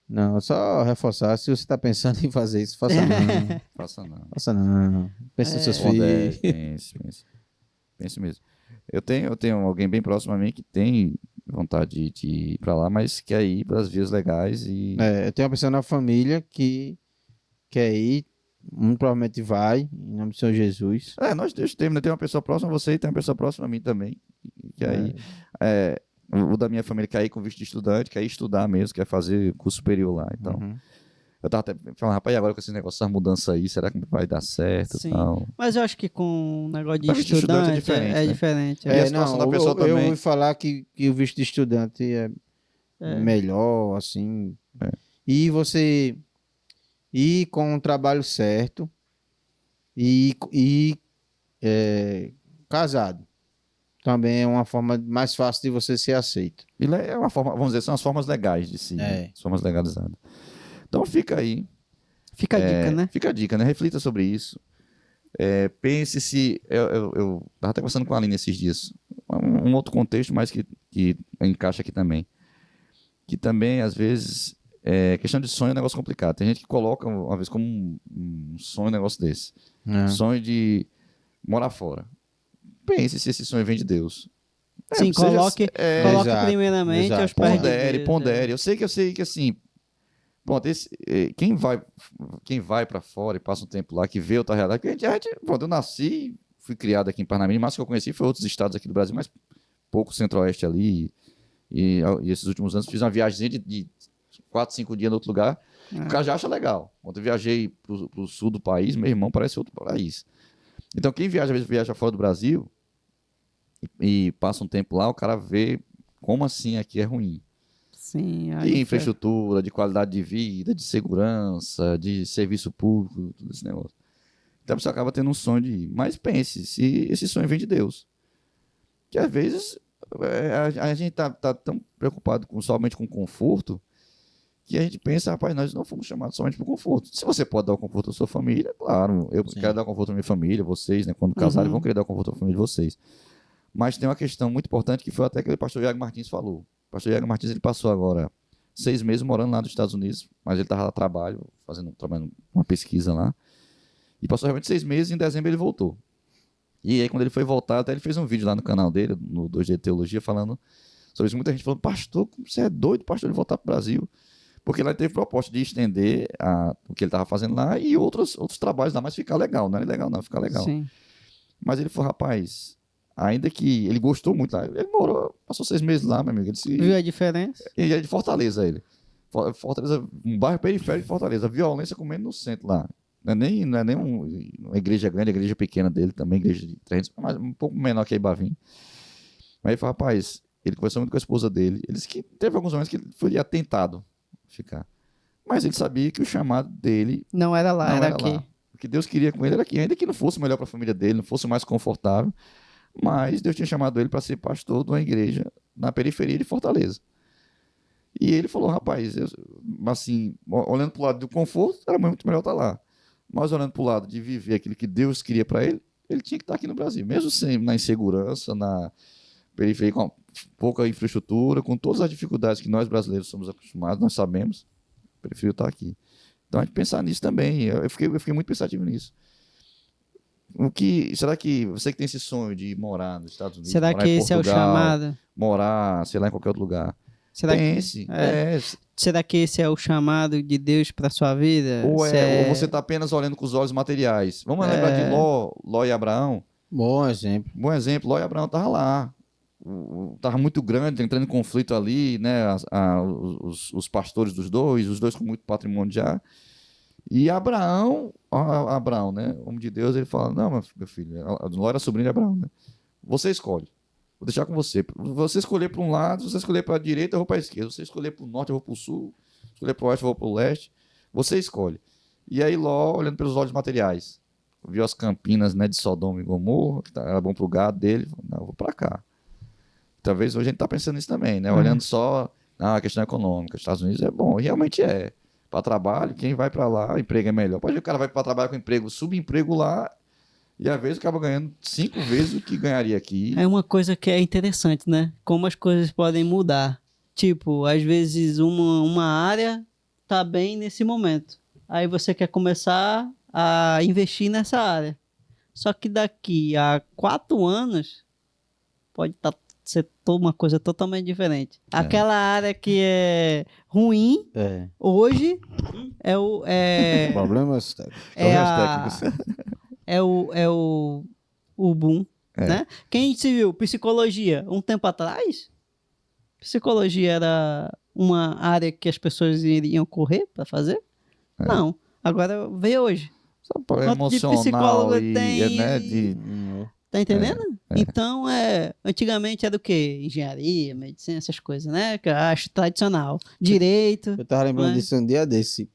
Não, só reforçar. Se você tá pensando em fazer isso, faça não. Faça não. Faça não. Pense nos seus Pondere, filhos. pense mesmo. Eu tenho alguém bem próximo a mim que tem vontade de ir pra lá, mas quer ir para as vias legais e Eu tenho uma pessoa na família que quer ir, muito provavelmente vai, em nome do Senhor Jesus. nós temos, né? Tem uma pessoa próxima a você e tem uma pessoa próxima a mim também. Que aí, o da minha família quer ir com visto de estudante, quer ir estudar mesmo, quer fazer curso superior lá. Então, Uhum. eu tava até falando, rapaz, e agora com esse negócio, essa mudança aí, será que vai dar certo e Sim. tal? Mas eu acho que com o negócio de Mas de estudante estudante é diferente, é né? diferente. E a situação da pessoa eu também. ouvi falar que o visto de estudante é melhor, assim. É. E você ir com o trabalho certo e casado. Também é uma forma mais fácil de você ser aceito. E é uma forma, vamos dizer, são as formas legais de si, né? As formas legalizadas. Então fica aí. Fica a dica, né? Fica a dica, né? Reflita sobre isso. Pense se. Eu tava até conversando com a Aline esses dias. Um outro contexto, mas que encaixa aqui também. Que também, às vezes, questão de sonho é um negócio complicado. Tem gente que coloca, uma vez, como um sonho um negócio desse. Sonho de morar fora. Pense se esse sonho vem de Deus. Sim, seja- coloque exato, primeiramente exato. aos pés de Pondere, Deus, pondere. Eu sei que assim. Pronto, quem vai para fora e passa um tempo lá, que vê outra realidade, porque pronto, eu nasci, fui criado aqui em Parnamirim, mas que eu conheci foi outros estados aqui do Brasil, mas pouco centro-oeste ali. E esses últimos anos fiz uma viagem de 4, 5 dias em outro lugar. O cara já acha legal. Quando eu viajei pro sul do país, meu irmão parece outro país. Então, quem viaja, às vezes viaja fora do Brasil e passa um tempo lá, o cara vê como assim aqui é ruim. Sim, De infraestrutura, de qualidade de vida, de segurança, de serviço público, tudo esse negócio. Então você acaba tendo um sonho de ir. Mas pense, se esse sonho vem de Deus. Que às vezes a gente tá tão preocupado somente com conforto que a gente pensa, rapaz, nós não fomos chamados somente por conforto. Se você pode dar o conforto à sua família, claro, eu quero dar o conforto à minha família, vocês, né, quando casarem, vão querer dar o conforto à família de vocês. Mas tem uma questão muito importante que foi até que o pastor Iago Martins falou. O pastor Iago Martins, ele passou agora 6 meses morando lá nos Estados Unidos, mas ele estava lá a trabalho, trabalhando uma pesquisa lá. E passou realmente 6 meses e em dezembro ele voltou. E aí, quando ele foi voltar, até ele fez um vídeo lá no canal dele, no 2G Teologia, falando sobre isso. Muita gente falou, pastor, você é doido, pastor, ele voltar para o Brasil. Porque lá ele teve proposta de estender o que ele estava fazendo lá e outros trabalhos lá, mas ficar legal. Não é legal, não, ficar legal. Sim. Mas ele falou, rapaz, ainda que ele gostou muito lá, ele passou 6 meses lá, meu amigo. Viu a diferença? Ele é de Fortaleza, ele. Fortaleza, um bairro periférico de Fortaleza. Violência comendo no centro lá. Não é nem uma igreja grande, a igreja pequena dele também, igreja de 300, mas um pouco menor que a Ibavim. Mas ele falou, rapaz, ele conversou muito com a esposa dele. Ele disse que teve alguns momentos que ele foi atentado ficar. Mas ele sabia que o chamado dele Não era lá, não era era aqui. lá. O que Deus queria com ele era aqui. Ainda que não fosse melhor para a família dele, não fosse mais confortável, mas Deus tinha chamado ele para ser pastor de uma igreja na periferia de Fortaleza. E ele falou, rapaz, assim, olhando para o lado do conforto, era muito melhor estar lá. Mas olhando para o lado de viver aquilo que Deus queria para ele, ele tinha que estar aqui no Brasil. Mesmo sem, na insegurança, na periferia, com pouca infraestrutura, com todas as dificuldades que nós brasileiros somos acostumados, nós sabemos, prefiro estar aqui. Então a gente pensar nisso também. Eu fiquei muito pensativo nisso. Será que você que tem esse sonho de morar nos Estados Unidos, Será morar que em esse é o Portugal, chamado? morar, sei lá, em qualquer outro lugar? Será Pense. Será que esse é o chamado de Deus para sua vida? Ou você está apenas olhando com os olhos materiais. Vamos lembrar de Ló e Abraão. Bom exemplo. Bom exemplo, Ló e Abraão estavam lá. Estava muito grande, entrando em conflito ali, né? Os pastores dos dois, os dois com muito patrimônio já. E Abraão, né? Homem de Deus, ele fala: não, meu filho, Ló era sobrinho de Abraão, né? Você escolhe. Vou deixar com você. Você escolher para um lado, você escolher para a direita, eu vou para a esquerda. Você escolher para o norte, eu vou para o sul. Escolher para o oeste, eu vou para o leste. Você escolhe. E aí Ló, olhando pelos olhos materiais, viu as campinas, né, de Sodoma e Gomorra, que era bom para o gado dele. Falou, não, eu vou para cá. Talvez hoje a gente tá pensando nisso também, né? Uhum. Olhando só a questão econômica. Os Estados Unidos é bom, e realmente é. Para trabalho, quem vai para lá, o emprego é melhor. Pode ver, o cara vai para trabalhar com emprego, subemprego lá, e às vezes acaba ganhando 5 vezes o que ganharia aqui. É uma coisa que é interessante, né? Como as coisas podem mudar. Tipo, às vezes uma área tá bem nesse momento. Aí você quer começar a investir nessa área. Só que daqui a 4 anos pode ser uma coisa totalmente diferente. Aquela área que é ruim hoje Problemas técnicos. é Problemas técnicos. o boom, É. né? Quem se viu psicologia um tempo atrás, psicologia era uma área que as pessoas iriam correr para fazer? Não. Agora veio hoje. Só para Quanto de emocional psicólogo e, tem né, e- Tá entendendo? Então, antigamente era o quê? Engenharia, medicina, essas coisas, né? Que eu acho tradicional. Direito. Eu tava lembrando né? disso um dia desse.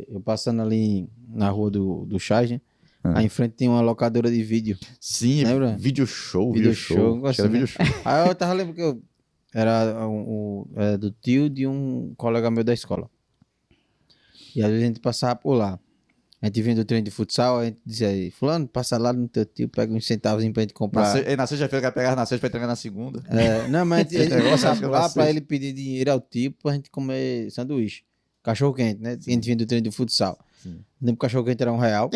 Eu passando ali na rua do Chás, né? Aí em frente tem uma locadora de vídeo. Sim, Lembra? vídeo show, Video vídeo show. show, Acho que era assim, né? vídeo show. Aí eu tava lembrando que eu era do tio de um colega meu da escola. E às vezes a gente passava por lá. A gente vinha do treino de futsal, a gente dizia aí, fulano, passa lá no teu tio, pega uns centavos pra gente comprar. Na sexta-feira, o cara pegava na sexta pra entregar na segunda. Não, mas a gente negócio passava acho que por eu lá não pra sei. ele pedir dinheiro ao tio pra gente comer sanduíche. Cachorro quente, né? A gente vinha do treino de futsal. Sim. Lembro que o cachorro quente era R$1.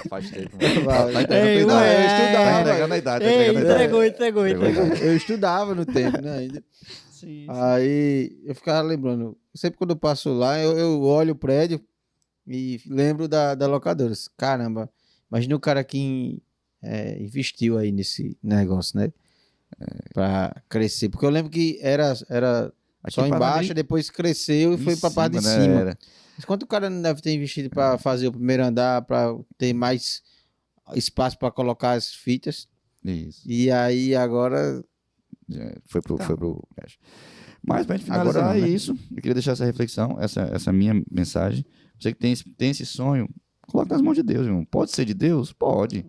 Faz tempo. Vai. Tá entregando a Ei, idade. ué, Tá entregando a idade. Tá Ei, entregando a idade. entregou. Eu estudava no tempo, né? Ainda. Sim, Aí eu ficava lembrando, sempre quando eu passo lá, eu olho o prédio e lembro da locadora. Caramba, imagina o cara que investiu aí nesse negócio, né? Pra crescer. Porque eu lembro que era Aqui só em embaixo, Paranaíba, depois cresceu e foi pra parte de né, cima. era. Mas quanto o cara não deve ter investido pra fazer o primeiro andar, pra ter mais espaço pra colocar as fitas? Isso. E aí agora. Foi pro cash. Mas pra gente Agora finalizar não, né? isso, eu queria deixar essa reflexão, essa minha mensagem. Você que tem esse sonho, coloca nas mãos de Deus, irmão. Pode ser de Deus? Pode.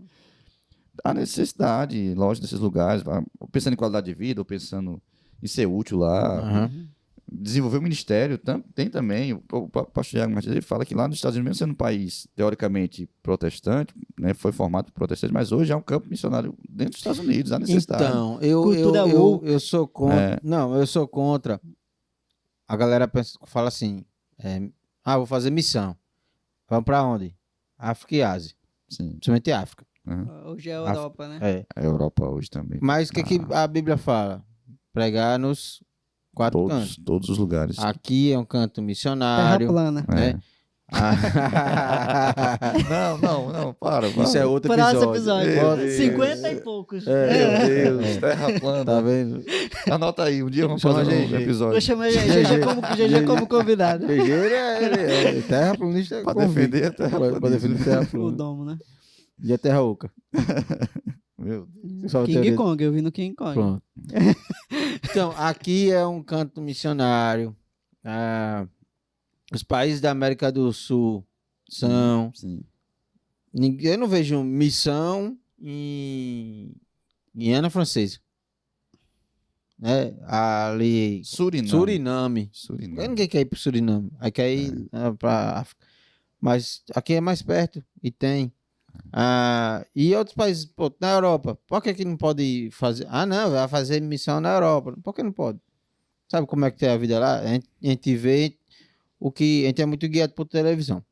Há necessidade, lógico, desses lugares, pensando em qualidade de vida, ou pensando em ser útil lá. Aham. Desenvolver o ministério, tem também. O pastor Iago Martins ele fala que lá nos Estados Unidos, mesmo sendo um país teoricamente protestante, né, foi formado por protestantes, mas hoje é um campo missionário dentro dos Estados Unidos, há necessidade. Então, Cultura woke. eu sou contra. Não, eu sou contra. A galera fala assim: vou fazer missão. Vamos pra onde? África e Ásia. Sim. Principalmente África. Hoje é a Europa, né? É. A Europa hoje também. Mas o que a Bíblia fala? Pregar nos 4 cantos. Todos os lugares. Aqui é um canto Terra missionário. plana. Né? Não, para. Isso é outro Próximo episódio. episódio. Meu Deus. 50 e poucos. Meu Deus, terra plana. Tá vendo? Anota aí, um dia vamos Chama fazer um GG. episódio. Eu chamei GG como convidado. Feijeiro é terraplanista. Pra defender a terra Pra defender a terra O plana. domo, né? E a terra oca. Meu Deus. Só a King teoria- Kong, eu vi no King Kong. Pronto. Então, aqui é um canto missionário. Os países da América do Sul são. Sim. Eu não vejo missão em Guiana Francesa. Né? Ali. Suriname. Suriname. Ninguém quer ir para Suriname. Aí quer ir para África. Mas aqui é mais perto e tem. E outros países, pô, na Europa, por que não pode fazer? Não, vai fazer missão na Europa. Por que não pode? Sabe como é que tem a vida lá? A gente vê o que a gente é muito guiado por televisão.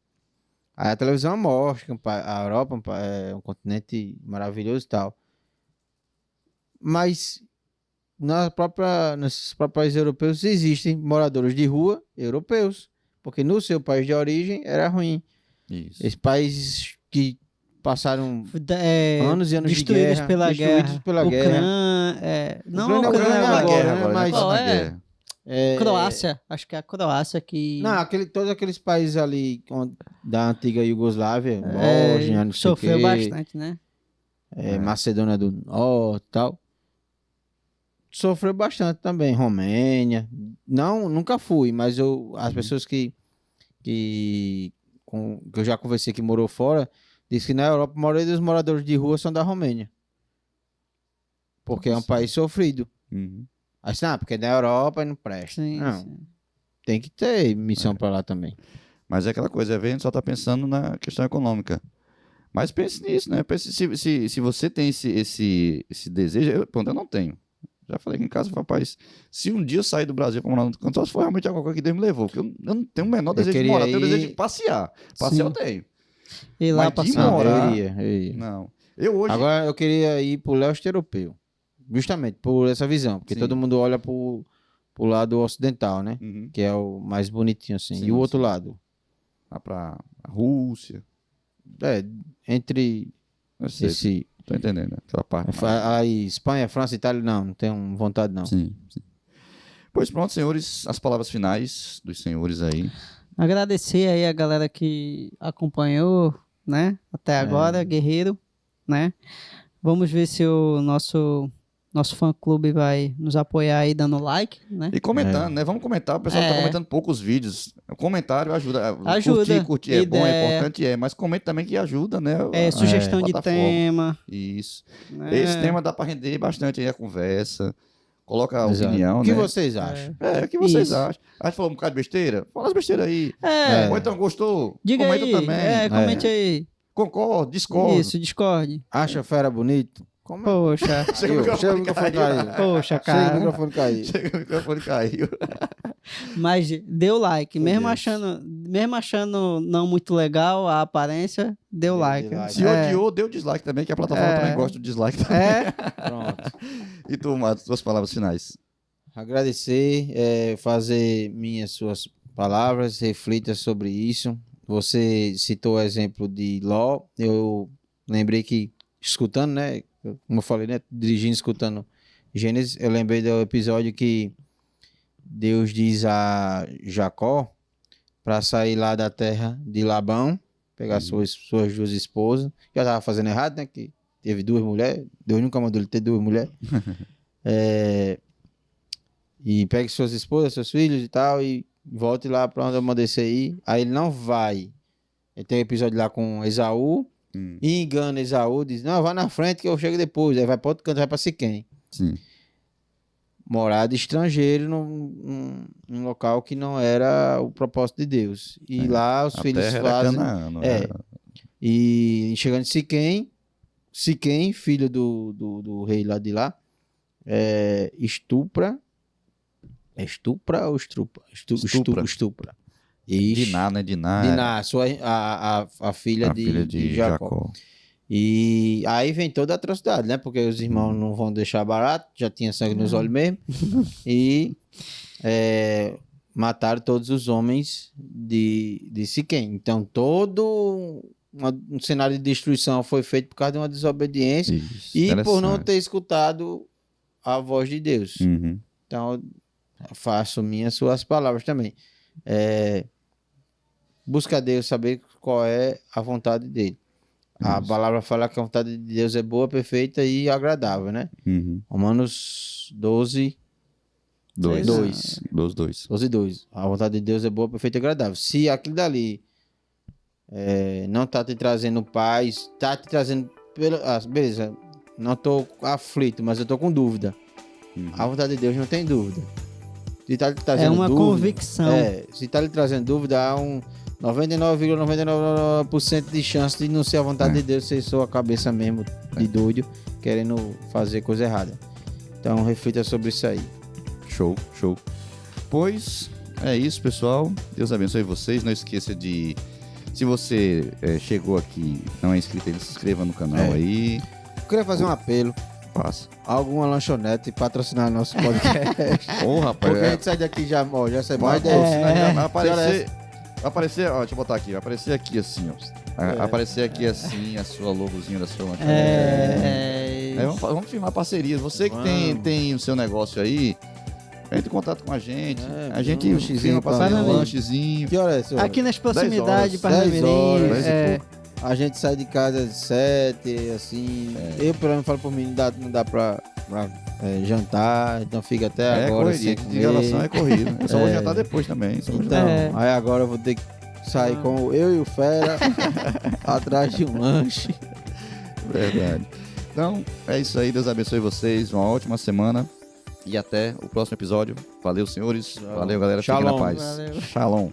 Aí a televisão mostra que a Europa é um continente maravilhoso e tal. Mas nesses próprios países europeus existem moradores de rua europeus. Porque no seu país de origem era ruim. Isso. Esses países que passaram anos e anos de destruídos guerra, pela destruídos guerra. pela guerra. Não, Ucrânia Ucrânia é agora. agora, né? Mas Mas tá na é. guerra. Croácia. Acho que é a Croácia que Não, todos aqueles países ali da antiga Iugoslávia, Bósnia, não sei o sofreu quê, bastante, né? Macedônia do Norte e tal. Sofreu bastante também. Romênia. Não, nunca fui, mas as pessoas que eu já conversei que morou fora, disse que na Europa a maioria dos moradores de rua são da Romênia. porque é um país sofrido. Uhum. Assim, porque na Europa não presta. Sim, Não, sim. tem que ter missão pra lá também. Mas é aquela coisa, a gente só tá pensando na questão econômica. Mas pense nisso, né? Pense se você tem esse desejo. Eu não tenho. Já falei aqui em casa, rapaz, se um dia eu sair do Brasil para morar no canto, só se for realmente alguma coisa que Deus me levou. Porque eu não tenho o menor desejo de queria morar, eu tenho o ir- desejo de passear. Passear Sim. eu tenho. E lá Mas de passar. morar- Eu iria. Não. Eu hoje. Agora eu queria ir pro leste europeu. Justamente por essa visão. Porque Sim. todo mundo olha pro lado ocidental, né? Uhum. Que é o mais bonitinho assim. Sim, E o outro sim. lado? Lá pra Rússia. Entre Eu sei, esse... tô entendendo. Né? Aquela parte. Aí, Espanha, França, Itália, não tenho vontade não. Sim, sim. Pois pronto, senhores, as palavras finais dos senhores aí. Agradecer aí a galera que acompanhou, né? Até agora, guerreiro, né? Vamos ver se o nosso fã-clube vai nos apoiar aí dando like, né? E comentando, né? Vamos comentar. O pessoal tá É. comentando pouco os vídeos. O comentário ajuda. Ajuda. Curtir é bom, é Ideia. importante, mas comenta também que ajuda, né? Sugestão de plataforma. tema. Isso. Né? Esse tema dá pra render bastante aí a conversa. Coloca a Exato. opinião, O que né? vocês acham? É, o que vocês Isso. acham? A gente falou um bocado de besteira? Fala as besteiras aí. É, Ou então gostou? diga Comenta aí. também. Comente aí. Concordo, discordo. Isso, Discord. Acha fera bonito? Como é? Poxa, Chega o Chega o microfone microfone caiu. caiu. poxa, Chega o cara. microfone caiu. Chega o microfone caiu. Mas deu like. Mesmo Deus. achando não muito legal a aparência, deu like. like. Se odiou, deu dislike também, que a plataforma também gosta do dislike também. Pronto. E tu, Matos, suas palavras finais. Agradecer, fazer minhas suas palavras, reflita sobre isso. Você citou o exemplo de Ló. Eu lembrei que, escutando, né? Como eu falei, né? Dirigindo, escutando Gênesis, eu lembrei do episódio que Deus diz a Jacó para sair lá da terra de Labão, pegar suas duas esposas. Já estava fazendo errado, né? Que teve duas mulheres. Deus nunca mandou ele ter duas mulheres. E pegue suas esposas, seus filhos e tal, e volte lá para onde eu mandei você ir. Aí ele não vai. Ele tem um episódio lá com Esaú, e engana Esaú, diz, não, vai na frente que eu chego depois. Aí vai para outro canto, vai para Siquém. Sim. Morada estrangeiro num local que não era o propósito de Deus. E lá os A filhos terra era fazem... Canaã, não É. era? E chegando em Siquém, filho do rei lá de lá, estupra. É estupra ou estrupa? Estupra. Ixi. Diná, né? Diná. Diná, a filha, A filha de Jacó. E aí vem toda a atrocidade, né? Porque os irmãos não vão deixar barato, já tinha sangue nos olhos mesmo. E mataram todos os homens de Siquém. Então todo um cenário de destruição foi feito por causa de uma desobediência Isso, e por não interessante. ter escutado a voz de Deus. Uhum. Então, eu faço minhas suas palavras também. Busca Deus, saber qual é a vontade dele. A Isso. palavra fala que a vontade de Deus é boa, perfeita e agradável, né? Uhum. Romanos 12, 2. 2. 2. A vontade de Deus é boa, perfeita e agradável. Se aquilo dali não tá te trazendo paz, tá te trazendo... beleza, não tô aflito, mas eu tô com dúvida. Uhum. A vontade de Deus não tem dúvida. Se tá lhe É trazendo uma dúvida, convicção. se tá lhe trazendo dúvida, há um 99,99% de chance de não ser a vontade de Deus, ser sua cabeça mesmo de doido, querendo fazer coisa errada. Então reflita sobre isso aí. Show. Pois é isso, pessoal. Deus abençoe vocês. Não esqueça de... Se você chegou aqui e não é inscrito, se inscreva no canal aí. Eu queria fazer um apelo. Faça. Alguma lanchonete patrocinar nosso podcast. Ô, rapaz. Porque a gente sai daqui já sai mais de... Vai aparecer, ó, deixa eu botar aqui. Vai aparecer aqui assim, ó. Aparecer aqui assim, a sua logozinha da sua lanchonete. Aí vamos firmar parcerias. Você que tem o seu negócio aí, entre em contato com a gente. A gente um lanchezinho firma parceria, pra um mim. lanchezinho. Que hora é, senhor? Aqui nas proximidades, 10 Parnamirim. horas, 10 e pouco. A gente sai de casa às 7, assim. Eu, pelo menos, falo por mim, não dá pra jantar, então fica até agora. Correria, sem que de comer. relação é corrida. Eu só vou jantar depois também. Só vou Então, jantar. aí agora eu vou ter que sair com eu e o Fera atrás de um lanche. Verdade. Então, é isso aí. Deus abençoe vocês. Uma ótima semana. E até o próximo episódio. Valeu, senhores. Valeu, galera. Fiquem na Shalom. paz. Valeu. Shalom.